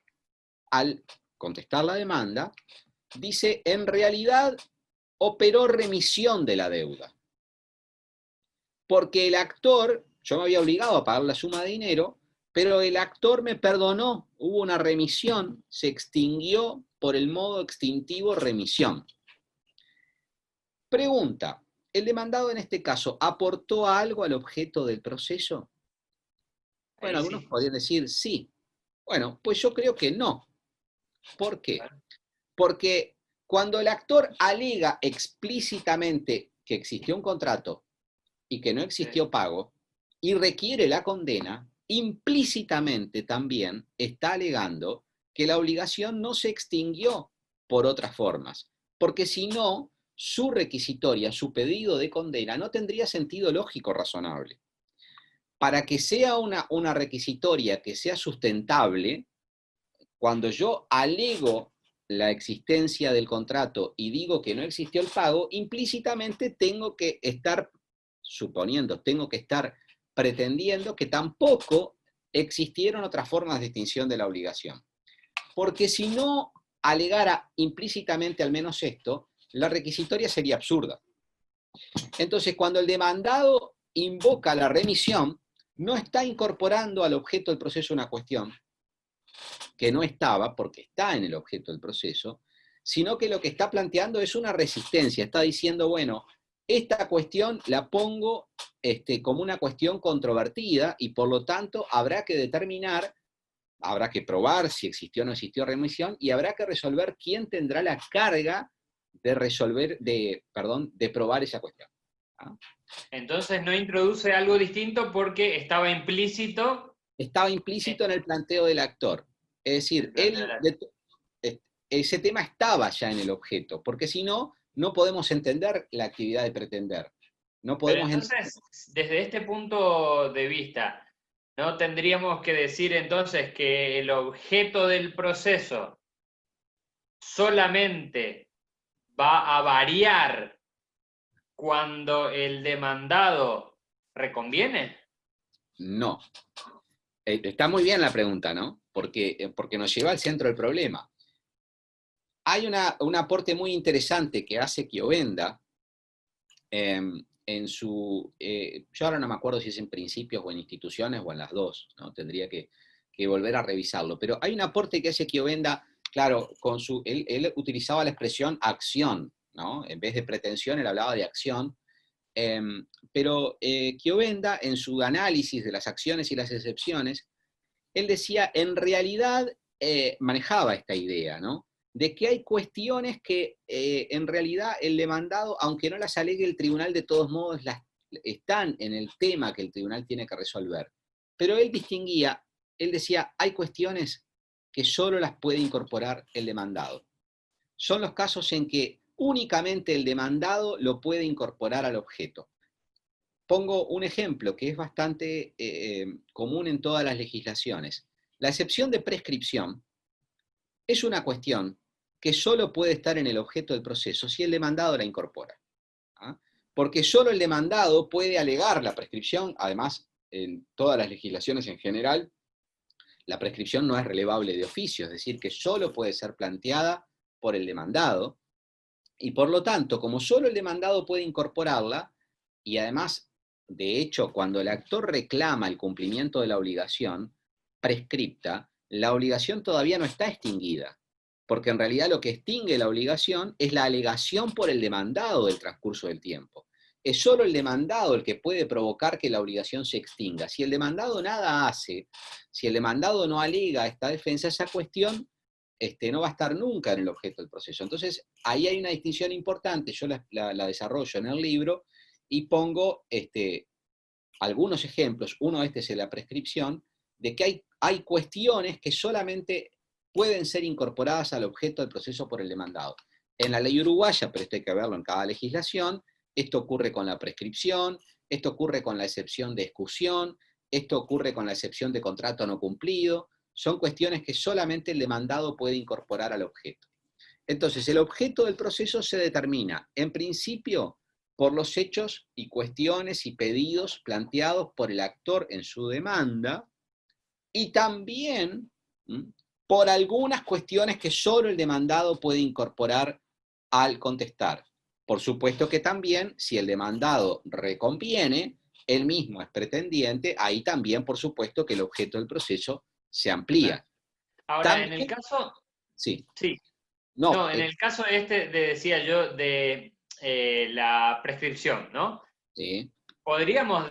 al contestar la demanda, dice, en realidad operó remisión de la deuda? Porque el actor, yo me había obligado a pagar la suma de dinero, pero el actor me perdonó, hubo una remisión, se extinguió por el modo extintivo remisión. Pregunta, ¿el demandado en este caso aportó algo al objeto del proceso? Bueno, algunos podrían decir sí. Bueno, pues yo creo que no. ¿Por qué? Porque cuando el actor alega explícitamente que existió un contrato y que no existió pago, y requiere la condena, implícitamente también está alegando que la obligación no se extinguió por otras formas, porque si no, su requisitoria, su pedido de condena, no tendría sentido lógico razonable. Para que sea una requisitoria que sea sustentable, cuando yo alego la existencia del contrato y digo que no existió el pago, implícitamente tengo que estar suponiendo, tengo que estar pretendiendo que tampoco existieron otras formas de extinción de la obligación. Porque si no alegara implícitamente al menos esto, la requisitoria sería absurda. Entonces, cuando el demandado invoca la remisión, no está incorporando al objeto del proceso una cuestión que no estaba, porque está en el objeto del proceso, sino que lo que está planteando es una resistencia. Está diciendo, bueno, esta cuestión la pongo como una cuestión controvertida y por lo tanto habrá que determinar, habrá que probar si existió o no existió remisión y habrá que resolver quién tendrá la carga de probar esa cuestión. ¿Ah? Entonces no introduce algo distinto porque estaba implícito. Estaba implícito en el planteo del actor. Es decir, ese tema estaba ya en el objeto, porque si no, no podemos entender la actividad de pretender. No Pero podemos entonces, desde este punto de vista, ¿no tendríamos que decir entonces que el objeto del proceso solamente va a variar cuando el demandado reconviene? No. Está muy bien la pregunta, ¿no? Porque nos lleva al centro del problema. Hay un aporte muy interesante que hace Chiovenda en su... yo ahora no me acuerdo si es en principios o en instituciones o en las dos, ¿no? Tendría que volver a revisarlo. Pero hay un aporte que hace Chiovenda, claro, él utilizaba la expresión acción, ¿no? En vez de pretensión, él hablaba de acción. Pero Chiovenda, en su análisis de las acciones y las excepciones, él decía, en realidad manejaba esta idea, ¿no? De que hay cuestiones que en realidad el demandado, aunque no las alegue el tribunal, de todos modos están en el tema que el tribunal tiene que resolver. Pero él distinguía, él decía, hay cuestiones que solo las puede incorporar el demandado. Son los casos en que únicamente el demandado lo puede incorporar al objeto. Pongo un ejemplo que es bastante común en todas las legislaciones. La excepción de prescripción es una cuestión que solo puede estar en el objeto del proceso si el demandado la incorpora. ¿Ah? Porque solo el demandado puede alegar la prescripción, además, en todas las legislaciones en general, la prescripción no es relevable de oficio, es decir, que solo puede ser planteada por el demandado, y por lo tanto, como solo el demandado puede incorporarla, y además, de hecho, cuando el actor reclama el cumplimiento de la obligación prescripta, la obligación todavía no está extinguida, porque en realidad lo que extingue la obligación es la alegación por el demandado del transcurso del tiempo. Es solo el demandado el que puede provocar que la obligación se extinga. Si el demandado nada hace, si el demandado no alega esta defensa, esa cuestión no va a estar nunca en el objeto del proceso. Entonces, ahí hay una distinción importante, yo la desarrollo en el libro y pongo algunos ejemplos, uno es de la prescripción, de que hay cuestiones que solamente pueden ser incorporadas al objeto del proceso por el demandado. En la ley uruguaya, pero esto hay que verlo en cada legislación, esto ocurre con la prescripción, esto ocurre con la excepción de exclusión, esto ocurre con la excepción de contrato no cumplido, son cuestiones que solamente el demandado puede incorporar al objeto. Entonces, el objeto del proceso se determina, en principio, por los hechos y cuestiones y pedidos planteados por el actor en su demanda, y también por algunas cuestiones que solo el demandado puede incorporar al contestar. Por supuesto que también, si el demandado reconviene, él mismo es pretendiente, ahí también, por supuesto, que el objeto del proceso se amplía. Ahora, También, en el caso, sí, sí, no, no, en el caso decía yo, de la prescripción, ¿no? sí. Podríamos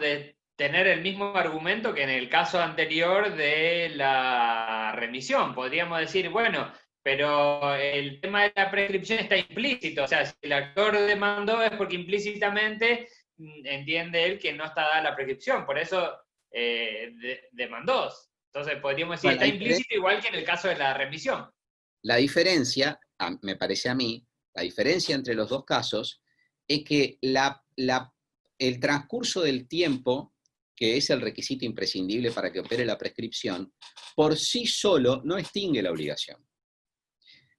tener el mismo argumento que en el caso anterior de la remisión. Podríamos decir, bueno, pero el tema de la prescripción está implícito. O sea, si el actor demandó es porque implícitamente entiende él que no está dada la prescripción. Por eso demandó. Entonces podríamos decir, Bueno, está implícito igual que en el caso de la remisión. la diferencia, me parece a mí, La diferencia entre los dos casos es que el transcurso del tiempo, que es el requisito imprescindible para que opere la prescripción, por sí solo no extingue la obligación.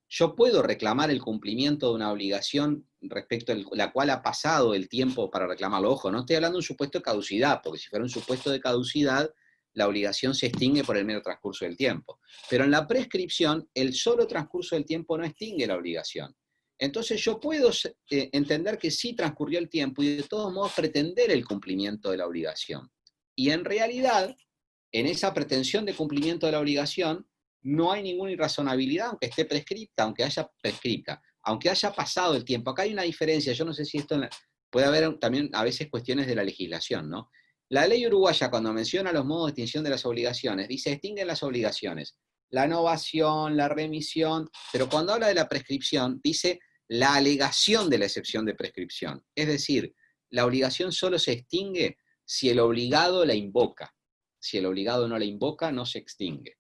Yo puedo reclamar el cumplimiento de una obligación respecto a la cual ha pasado el tiempo para reclamarlo. Ojo, no estoy hablando de un supuesto de caducidad, porque si fuera un supuesto de caducidad, la obligación se extingue por el mero transcurso del tiempo. Pero en la prescripción, el solo transcurso del tiempo no extingue la obligación. Entonces yo puedo entender que sí transcurrió el tiempo y de todos modos pretender el cumplimiento de la obligación. Y en realidad, en esa pretensión de cumplimiento de la obligación, no hay ninguna irrazonabilidad, aunque esté prescripta, aunque haya prescripta, aunque haya pasado el tiempo. Acá hay una diferencia, yo no sé si esto puede haber también a veces cuestiones de la legislación, ¿no? La ley uruguaya, cuando menciona los modos de extinción de las obligaciones, dice extinguen las obligaciones, la novación, la remisión, pero cuando habla de la prescripción, dice la alegación de la excepción de prescripción. Es decir, la obligación solo se extingue si el obligado la invoca. Si el obligado no la invoca, no se extingue.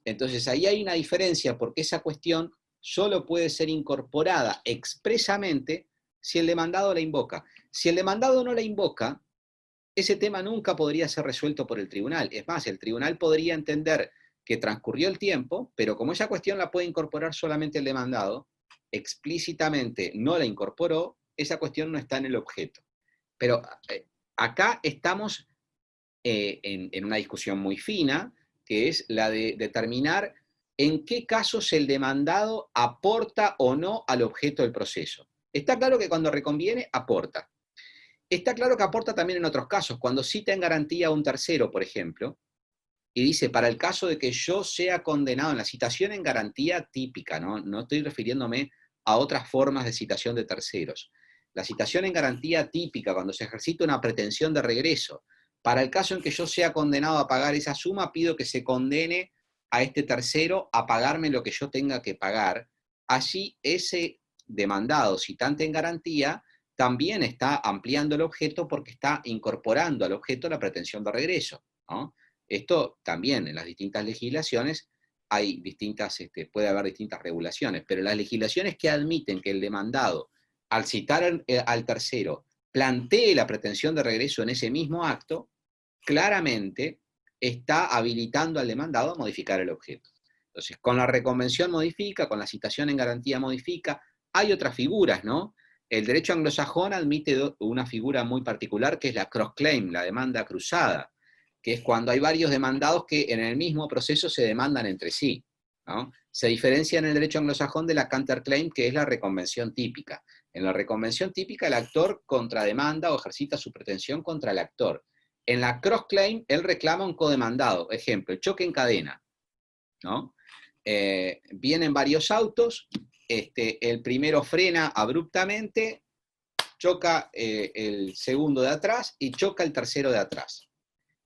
Entonces ahí hay una diferencia porque esa cuestión solo puede ser incorporada expresamente si el demandado la invoca. Si el demandado no la invoca, ese tema nunca podría ser resuelto por el tribunal. Es más, el tribunal podría entender que transcurrió el tiempo, pero como esa cuestión la puede incorporar solamente el demandado, explícitamente no la incorporó, esa cuestión no está en el objeto. Pero acá estamos en una discusión muy fina, que es la de determinar en qué casos el demandado aporta o no al objeto del proceso. Está claro que cuando reconviene, aporta. Está claro que aporta también en otros casos, cuando cita en garantía a un tercero, por ejemplo, y dice, para el caso de que yo sea condenado, en la citación en garantía típica, no estoy refiriéndome a otras formas de citación de terceros. La citación en garantía típica, cuando se ejercita una pretensión de regreso, para el caso en que yo sea condenado a pagar esa suma, pido que se condene a este tercero a pagarme lo que yo tenga que pagar. Allí ese demandado citante en garantía también está ampliando el objeto porque está incorporando al objeto la pretensión de regreso, ¿no? Esto también en las distintas legislaciones hay puede haber distintas regulaciones, pero las legislaciones que admiten que el demandado, al citar al tercero, plantee la pretensión de regreso en ese mismo acto, claramente está habilitando al demandado a modificar el objeto. Entonces, con la reconvención modifica, con la citación en garantía modifica, hay otras figuras, ¿no? El derecho anglosajón admite una figura muy particular que es la cross-claim, la demanda cruzada, que es cuando hay varios demandados que en el mismo proceso se demandan entre sí, ¿no? Se diferencia en el derecho anglosajón de la counterclaim, que es la reconvención típica. En la reconvención típica el actor contrademanda o ejercita su pretensión contra el actor. En la cross-claim, él reclama un codemandado. Ejemplo, el choque en cadena, ¿no? Vienen varios autos, el primero frena abruptamente, choca el segundo de atrás y choca el tercero de atrás.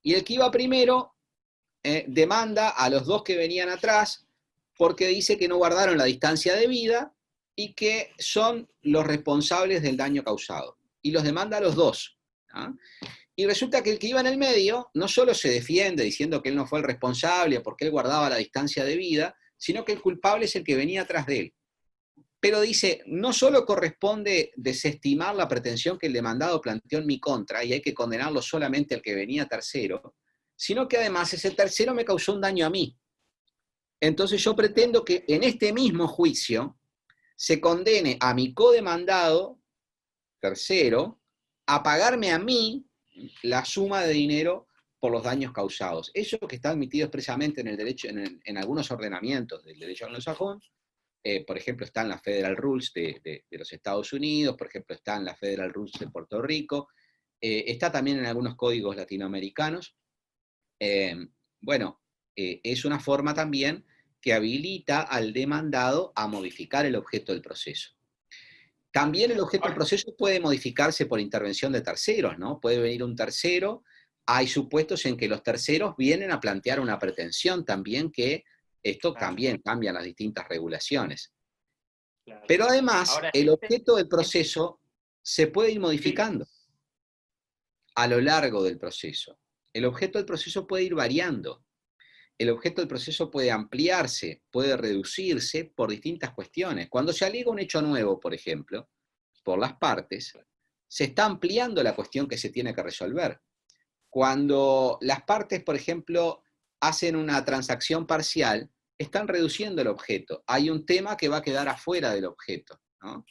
Y el que iba primero demanda a los dos que venían atrás porque dice que no guardaron la distancia debida y que son los responsables del daño causado. Y los demanda a los dos, ¿no? Y resulta que el que iba en el medio no solo se defiende diciendo que él no fue el responsable porque él guardaba la distancia debida, sino que el culpable es el que venía atrás de él. Pero dice, no solo corresponde desestimar la pretensión que el demandado planteó en mi contra y hay que condenarlo solamente al que venía tercero, sino que además ese tercero me causó un daño a mí. Entonces yo pretendo que en este mismo juicio se condene a mi codemandado tercero a pagarme a mí la suma de dinero por los daños causados. Eso que está admitido expresamente en el derecho, en algunos ordenamientos del derecho anglosajón, por ejemplo, está en las Federal Rules de los Estados Unidos, por ejemplo, está en las Federal Rules de Puerto Rico, está también en algunos códigos latinoamericanos. Es una forma también que habilita al demandado a modificar el objeto del proceso. También el objeto del proceso puede modificarse por intervención de terceros, ¿no? Puede venir un tercero, hay supuestos en que los terceros vienen a plantear una pretensión también que esto también cambia las distintas regulaciones. Claro. Pero además, ahora, el objeto del proceso se puede ir modificando a lo largo del proceso. El objeto del proceso puede ir variando. el objeto del proceso puede ampliarse, puede reducirse por distintas cuestiones. Cuando se alega un hecho nuevo, por ejemplo, por las partes, se está ampliando la cuestión que se tiene que resolver. Cuando las partes, por ejemplo, hacen una transacción parcial, están reduciendo el objeto. Hay un tema que va a quedar afuera del objeto, ¿no?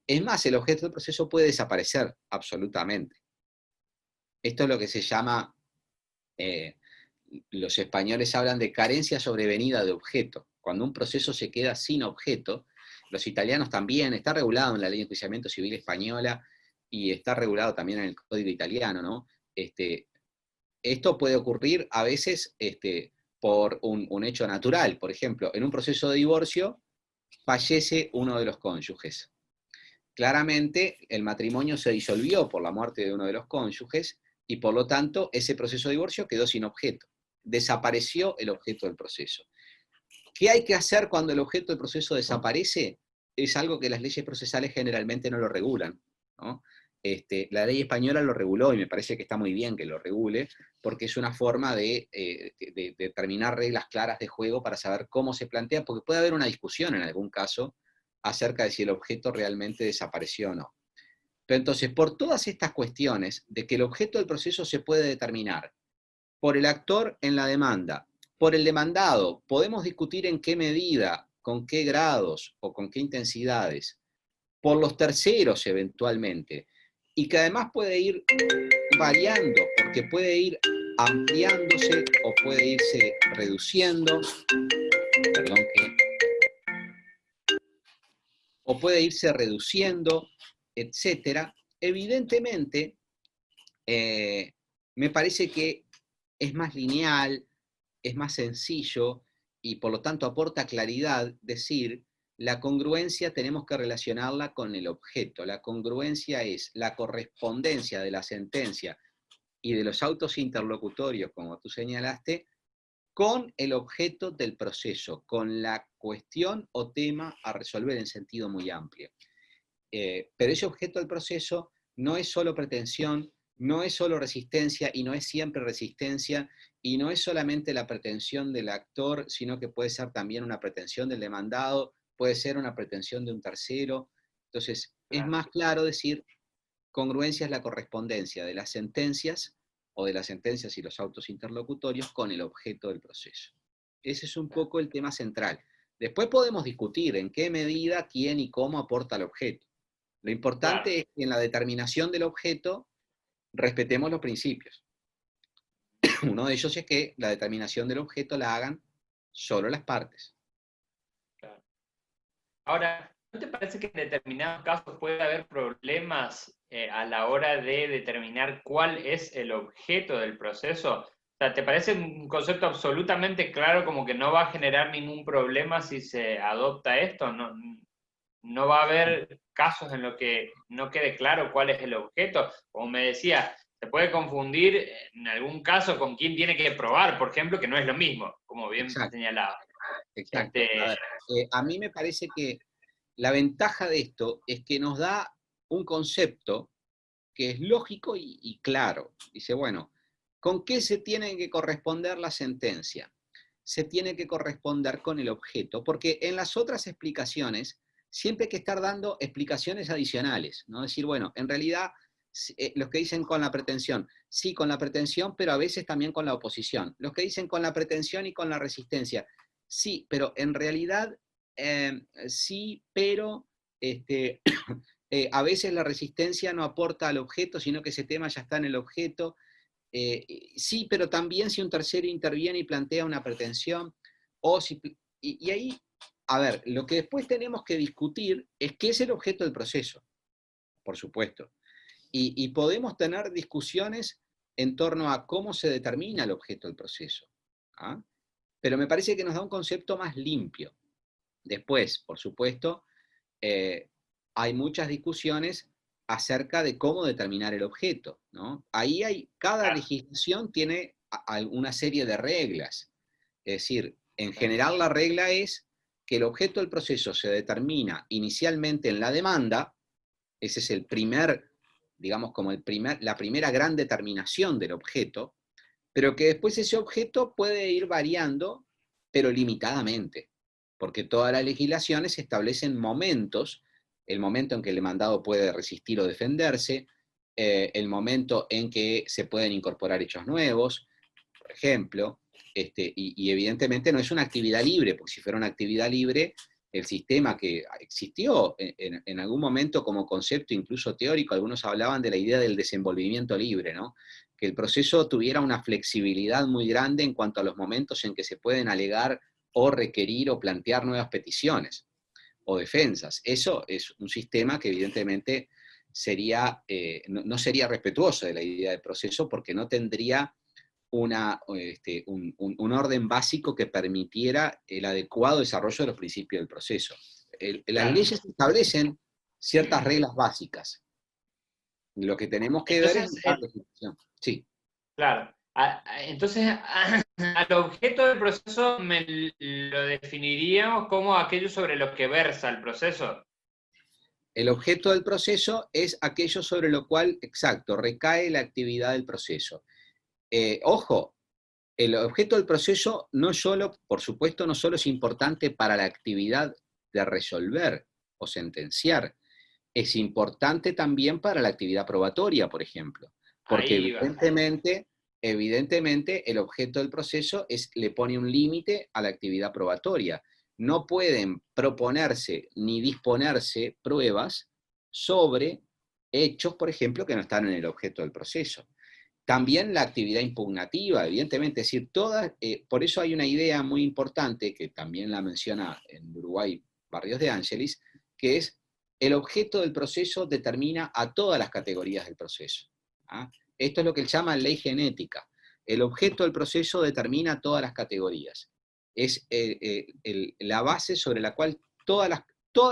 Es más, el objeto del proceso puede desaparecer absolutamente. Esto es lo que se llama, los españoles hablan de carencia sobrevenida de objeto. Cuando un proceso se queda sin objeto, los italianos también, está regulado en la Ley de Enjuiciamiento Civil española y está regulado también en el Código italiano, ¿no? Esto puede ocurrir a veces por un hecho natural. Por ejemplo, en un proceso de divorcio fallece uno de los cónyuges. Claramente el matrimonio se disolvió por la muerte de uno de los cónyuges y por lo tanto ese proceso de divorcio quedó sin objeto. Desapareció el objeto del proceso. ¿Qué hay que hacer cuando el objeto del proceso desaparece? Es algo que las leyes procesales generalmente no lo regulan, ¿no? La ley española lo reguló y me parece que está muy bien que lo regule, porque es una forma de determinar reglas claras de juego para saber cómo se plantea, porque puede haber una discusión en algún caso acerca de si el objeto realmente desapareció o no. Pero entonces, por todas estas cuestiones de que el objeto del proceso se puede determinar por el actor en la demanda, por el demandado, podemos discutir en qué medida, con qué grados o con qué intensidades, por los terceros eventualmente, y que además puede ir variando, porque puede ir ampliándose o puede irse reduciendo, perdón, o puede irse reduciendo, etcétera. Evidentemente, me parece que es más lineal, es más sencillo y por lo tanto aporta claridad decir la congruencia tenemos que relacionarla con el objeto. La congruencia es la correspondencia de la sentencia y de los autos interlocutorios, como tú señalaste, con el objeto del proceso, con la cuestión o tema a resolver en sentido muy amplio. Pero ese objeto del proceso no es solo pretensión, no es solo resistencia y no es siempre resistencia y no es solamente la pretensión del actor, sino que puede ser también una pretensión del demandado, puede ser una pretensión de un tercero. Entonces, es más claro decir, congruencia es la correspondencia de las sentencias o de las sentencias y los autos interlocutorios con el objeto del proceso. Ese es un poco el tema central. Después podemos discutir en qué medida, quién y cómo aporta al objeto. Lo importante es que en la determinación del objeto respetemos los principios. Uno de ellos es que la determinación del objeto la hagan solo las partes. Claro. Ahora, ¿no te parece que en determinados casos puede haber problemas a la hora de determinar cuál es el objeto del proceso? O sea, ¿te parece un concepto absolutamente claro como que no va a generar ningún problema si se adopta esto? No, no va a haber casos en los que no quede claro cuál es el objeto. Como me decía, se puede confundir en algún caso con quién tiene que probar, por ejemplo, que no es lo mismo, como bien señalaba. Exacto. A ver, a mí me parece que la ventaja de esto es que nos da un concepto que es lógico y claro. Dice, bueno, ¿con qué se tiene que corresponder la sentencia? Se tiene que corresponder con el objeto, porque en las otras explicaciones siempre hay que estar dando explicaciones adicionales, ¿no? Decir, bueno, en realidad, los que dicen con la pretensión, sí, con la pretensión, pero a veces también con la oposición. Los que dicen con la pretensión y con la resistencia, sí, pero en realidad, sí, pero a veces la resistencia no aporta al objeto, sino que ese tema ya está en el objeto. Sí, pero también si un tercero interviene y plantea una pretensión, o si, y ahí, a ver, lo que después tenemos que discutir es qué es el objeto del proceso, por supuesto. Y podemos tener discusiones en torno a cómo se determina el objeto del proceso. ¿Ah? Pero me parece que nos da un concepto más limpio. Después, por supuesto, hay muchas discusiones acerca de cómo determinar el objeto, ¿no? Ahí cada legislación tiene una serie de reglas. Es decir, en general la regla es que el objeto del proceso se determina inicialmente en la demanda, ese es el primer, digamos, como la primera gran determinación del objeto, pero que después ese objeto puede ir variando, pero limitadamente, porque todas las legislaciones establecen momentos, el momento en que el demandado puede resistir o defenderse, el momento en que se pueden incorporar hechos nuevos, por ejemplo, y evidentemente no es una actividad libre, porque si fuera una actividad libre, el sistema que existió en algún momento como concepto incluso teórico, algunos hablaban de la idea del desenvolvimiento libre, ¿no? Que el proceso tuviera una flexibilidad muy grande en cuanto a los momentos en que se pueden alegar o requerir o plantear nuevas peticiones o defensas. Eso es un sistema que evidentemente sería, no sería respetuoso de la idea del proceso porque no tendría un orden básico que permitiera el adecuado desarrollo de los principios del proceso. Las Claro. leyes establecen ciertas reglas básicas. Lo que tenemos que ver es Entonces, la legislación. Sí. claro. Entonces, al objeto del proceso lo definiríamos como aquello sobre lo que versa el proceso. El objeto del proceso es aquello sobre lo cual, exacto, recae la actividad del proceso. Ojo, el objeto del proceso no solo, por supuesto, no solo es importante para la actividad de resolver o sentenciar, es importante también para la actividad probatoria, por ejemplo, porque Ahí va. evidentemente el objeto del proceso le pone un límite a la actividad probatoria. No pueden proponerse ni disponerse pruebas sobre hechos, por ejemplo, que no están en el objeto del proceso. También la actividad impugnativa, evidentemente, es decir, por eso hay una idea muy importante, que también la menciona en Uruguay Barrios de Ángelis, que es el objeto del proceso determina a todas las categorías del proceso. ¿Ah? Esto es lo que él llama ley genética. El objeto del proceso determina todas las categorías. Es la base sobre la cual todas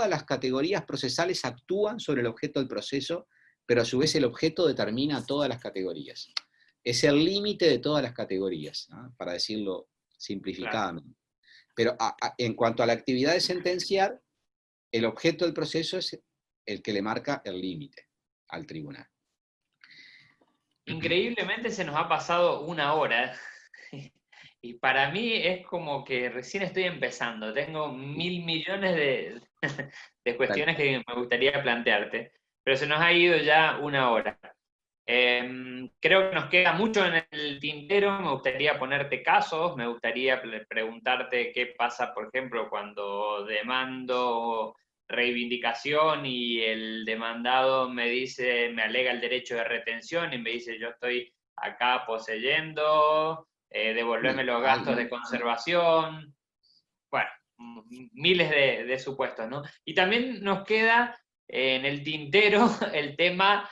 las categorías procesales actúan sobre el objeto del proceso, pero a su vez el objeto determina todas las categorías. Es el límite de todas las categorías, ¿no? Para decirlo simplificadamente. Claro. Pero en cuanto a la actividad de sentenciar, el objeto del proceso es el que le marca el límite al tribunal. Increíblemente se nos ha pasado una hora y para mí es como que recién estoy empezando. Tengo 1.000 millones de cuestiones que me gustaría plantearte, pero se nos ha ido ya una hora. Creo que nos queda mucho en el tintero. Me gustaría ponerte casos, me gustaría preguntarte qué pasa, por ejemplo, cuando demando reivindicación y el demandado me dice, me alega el derecho de retención y me dice, yo estoy acá poseyendo, devolverme los gastos de conservación. Bueno, miles de supuestos, ¿no? Y también nos queda en el tintero el tema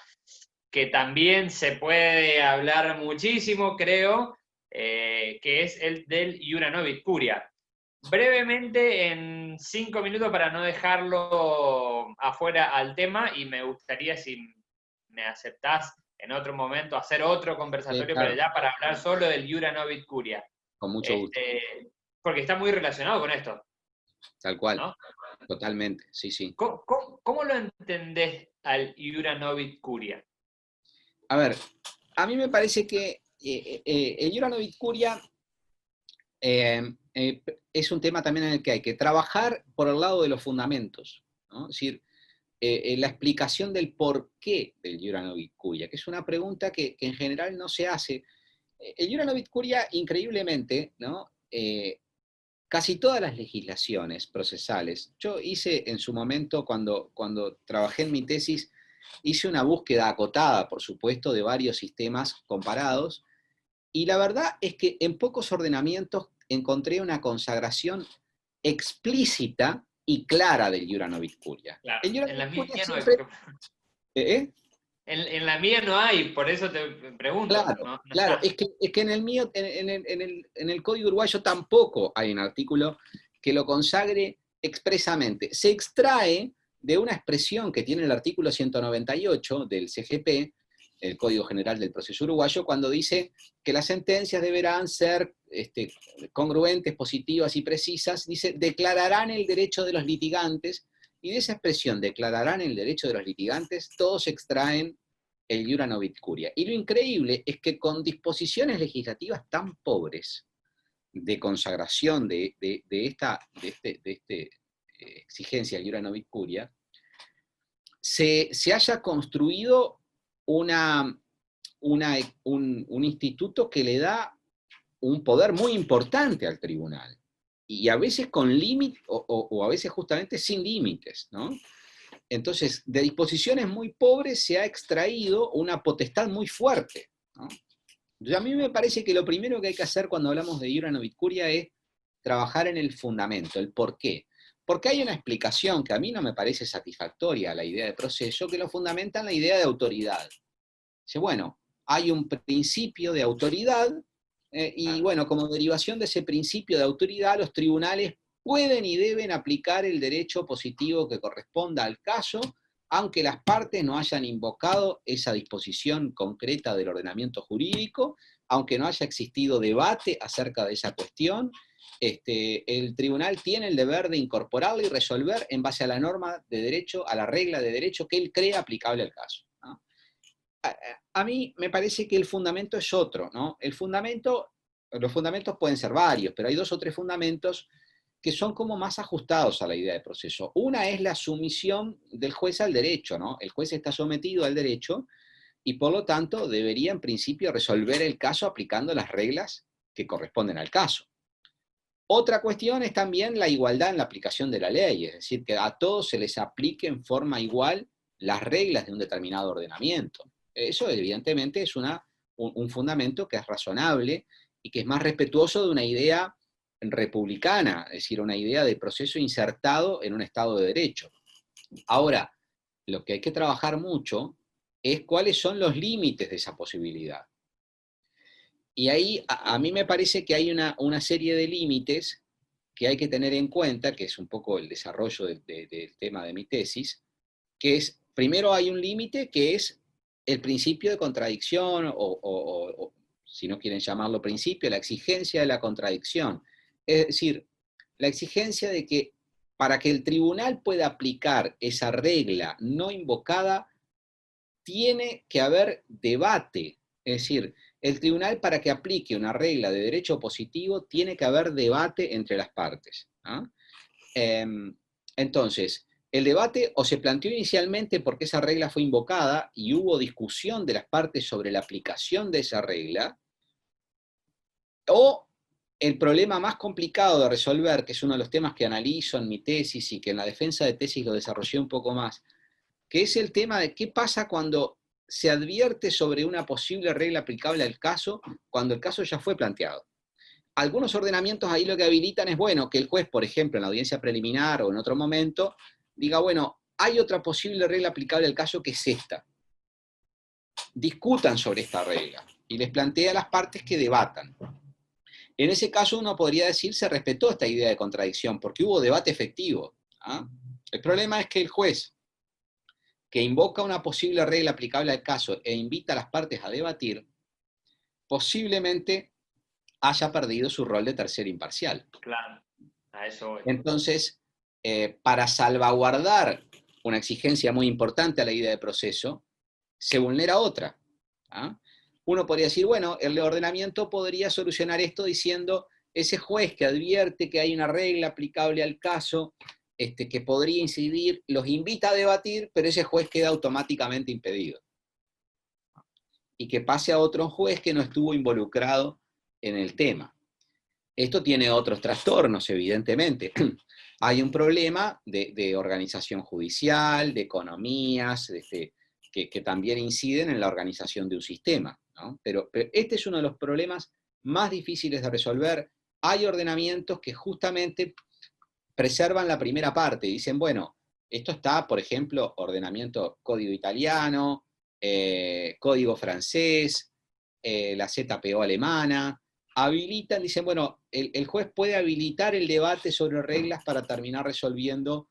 que también se puede hablar muchísimo, creo, que es el del Iura Novit Curia. Brevemente, en 5 minutos para no dejarlo afuera al tema, y me gustaría, si me aceptás en otro momento, hacer otro conversatorio, claro, pero ya para hablar solo del Iura Novit Curia. Con mucho gusto. Porque está muy relacionado con esto. Tal cual, ¿no? Totalmente, sí, sí. ¿Cómo lo entendés al Iura Novit Curia? A ver, a mí me parece que el Iura Novit Curia es un tema también en el que hay que trabajar por el lado de los fundamentos, ¿no? Es decir, la explicación del porqué del Iura Novit Curia, que es una pregunta que en general no se hace. El Iura Novit Curia, increíblemente, ¿no? Casi todas las legislaciones procesales, yo hice en su momento, cuando trabajé en mi tesis, hice una búsqueda acotada, por supuesto, de varios sistemas comparados, y la verdad es que en pocos ordenamientos encontré una consagración explícita y clara del Iura Novit Curia. Claro, El Iura en la Novit Curia mía siempre... no hay. En la mía no hay, por eso te pregunto. Claro, no claro, está. es que en el mío, en el Código Uruguayo tampoco hay un artículo que lo consagre expresamente. Se extrae de una expresión que tiene el artículo 198 del CGP, el Código General del Proceso Uruguayo, cuando dice que las sentencias deberán ser congruentes, positivas y precisas. Dice, declararán el derecho de los litigantes, y de esa expresión, declararán el derecho de los litigantes, todos extraen el iura novit curia. Y lo increíble es que con disposiciones legislativas tan pobres de consagración de esta exigencia del iura novit curia, se haya construido un instituto que le da un poder muy importante al tribunal, y a veces con límites, o a veces justamente sin límites, ¿no? Entonces, de disposiciones muy pobres se ha extraído una potestad muy fuerte, ¿no? Entonces, a mí me parece que lo primero que hay que hacer cuando hablamos de iura novit curia es trabajar en el fundamento, el por qué. Porque hay una explicación que a mí no me parece satisfactoria a la idea de proceso, que lo fundamenta en la idea de autoridad. Dice, bueno, hay un principio de autoridad, y bueno, como derivación de ese principio de autoridad, los tribunales pueden y deben aplicar el derecho positivo que corresponda al caso, aunque las partes no hayan invocado esa disposición concreta del ordenamiento jurídico, aunque no haya existido debate acerca de esa cuestión, el tribunal tiene el deber de incorporarla y resolver en base a la norma de derecho, a la regla de derecho que él cree aplicable al caso, ¿no? A mí me parece que el fundamento es otro, ¿no? Los fundamentos pueden ser varios, pero hay 2 o 3 fundamentos que son como más ajustados a la idea de proceso. Una es la sumisión del juez al derecho, ¿no? El juez está sometido al derecho y por lo tanto debería en principio resolver el caso aplicando las reglas que corresponden al caso. Otra cuestión es también la igualdad en la aplicación de la ley, es decir, que a todos se les aplique en forma igual las reglas de un determinado ordenamiento. Eso evidentemente es un fundamento que es razonable y que es más respetuoso de una idea republicana, es decir, una idea de proceso insertado en un Estado de Derecho. Ahora, lo que hay que trabajar mucho es cuáles son los límites de esa posibilidad. Y ahí a mí me parece que hay una serie de límites que hay que tener en cuenta, que es un poco el desarrollo del tema de mi tesis, que es, primero hay un límite que es el principio de contradicción, o si no quieren llamarlo principio, la exigencia de la contradicción. Es decir, la exigencia de que para que el tribunal pueda aplicar esa regla no invocada, tiene que haber debate. Es decir, el tribunal, para que aplique una regla de derecho positivo, tiene que haber debate entre las partes, ¿no? Entonces, el debate o se planteó inicialmente porque esa regla fue invocada y hubo discusión de las partes sobre la aplicación de esa regla, o el problema más complicado de resolver, que es uno de los temas que analizo en mi tesis y que en la defensa de tesis lo desarrollé un poco más, que es el tema de qué pasa cuando se advierte sobre una posible regla aplicable al caso cuando el caso ya fue planteado. Algunos ordenamientos ahí lo que habilitan es, bueno, que el juez, por ejemplo, en la audiencia preliminar o en otro momento, diga, bueno, hay otra posible regla aplicable al caso que es esta. Discutan sobre esta regla y les plantea a las partes que debatan. En ese caso uno podría decir se respetó esta idea de contradicción porque hubo debate efectivo, ¿ah? El problema es que el juez que invoca una posible regla aplicable al caso e invita a las partes a debatir, posiblemente haya perdido su rol de tercero imparcial. Claro, a eso voy. Entonces, para salvaguardar una exigencia muy importante a la idea de proceso, se vulnera otra, ¿ah? Uno podría decir, bueno, el ordenamiento podría solucionar esto diciendo, ese juez que advierte que hay una regla aplicable al caso, que podría incidir, los invita a debatir, pero ese juez queda automáticamente impedido. Y que pase a otro juez que no estuvo involucrado en el tema. Esto tiene otros trastornos, evidentemente. Hay un problema de organización judicial, de economías, que también inciden en la organización de un sistema, ¿no? Pero este es uno de los problemas más difíciles de resolver. Hay ordenamientos que justamente preservan la primera parte. Dicen, bueno, esto está, por ejemplo, ordenamiento código italiano, código francés, la ZPO alemana, habilitan, dicen, bueno, el juez puede habilitar el debate sobre reglas para terminar resolviendo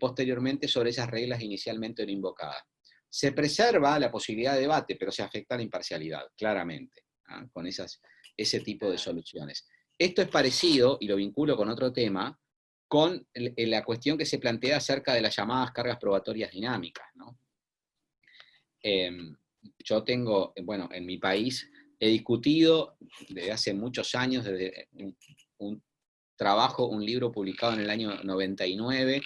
posteriormente sobre esas reglas inicialmente no invocadas. Se preserva la posibilidad de debate, pero se afecta la imparcialidad, claramente, ¿ah? Con ese tipo de soluciones. Esto es parecido, y lo vinculo con otro tema, con la cuestión que se plantea acerca de las llamadas cargas probatorias dinámicas, ¿no? yo tengo, bueno, en mi país he discutido desde hace muchos años, desde un trabajo, un libro publicado en el año 99,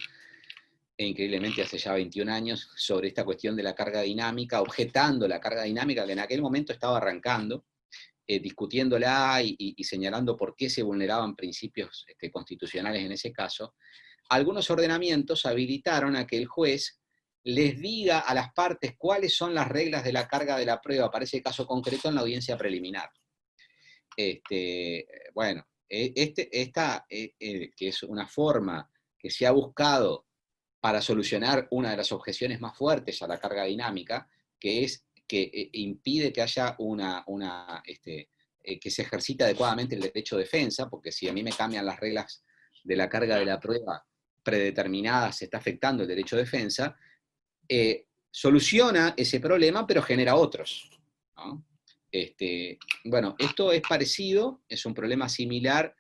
e increíblemente hace ya 21 años, sobre esta cuestión de la carga dinámica, objetando la carga dinámica que en aquel momento estaba arrancando, discutiéndola y señalando por qué se vulneraban principios constitucionales en ese caso. Algunos ordenamientos habilitaron a que el juez les diga a las partes cuáles son las reglas de la carga de la prueba para ese caso concreto en la audiencia preliminar. Bueno, esta que es una forma que se ha buscado para solucionar una de las objeciones más fuertes a la carga dinámica, que es que impide que haya que se ejercite adecuadamente el derecho de defensa, porque si a mí me cambian las reglas de la carga de la prueba predeterminadas, se está afectando el derecho de defensa, soluciona ese problema, pero genera otros, ¿no? Bueno, esto es parecido, es un problema similar,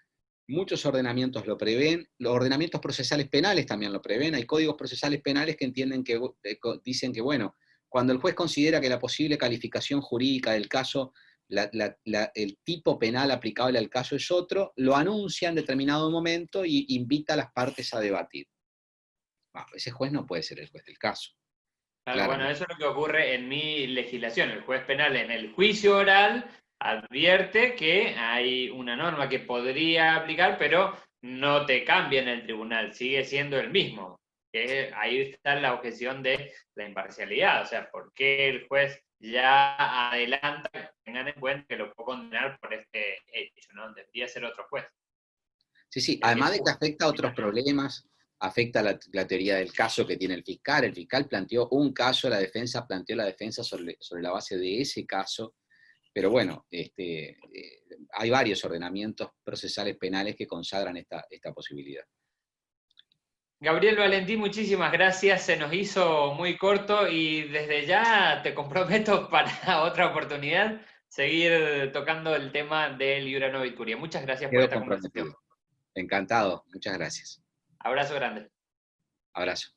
muchos ordenamientos lo prevén, los ordenamientos procesales penales también lo prevén, hay códigos procesales penales que entienden que, dicen que, bueno, cuando el juez considera que la posible calificación jurídica del caso, el tipo penal aplicable al caso es otro, lo anuncia en determinado momento y invita a las partes a debatir. Bueno, ese juez no puede ser el juez del caso. Claro, bueno, eso es lo que ocurre en mi legislación. El juez penal en el juicio oral advierte que hay una norma que podría aplicar, pero no te cambia en el tribunal, sigue siendo el mismo. Ahí está la objeción de la imparcialidad. O sea, ¿por qué el juez ya adelanta que tengan en cuenta que lo puedo condenar por este hecho? ¿No? Debería ser otro juez. Sí, sí, además de que afecta a otros problemas, afecta la teoría del caso que tiene el fiscal planteó un caso, la defensa planteó la defensa sobre la base de ese caso, pero bueno, hay varios ordenamientos procesales penales que consagran esta posibilidad. Gabriel Valentín, muchísimas gracias, se nos hizo muy corto y desde ya te comprometo para otra oportunidad seguir tocando el tema del Libra Nova Curia. Muchas gracias por Quedo esta conversación. comprometido. Encantado, muchas gracias. Abrazo grande. Abrazo.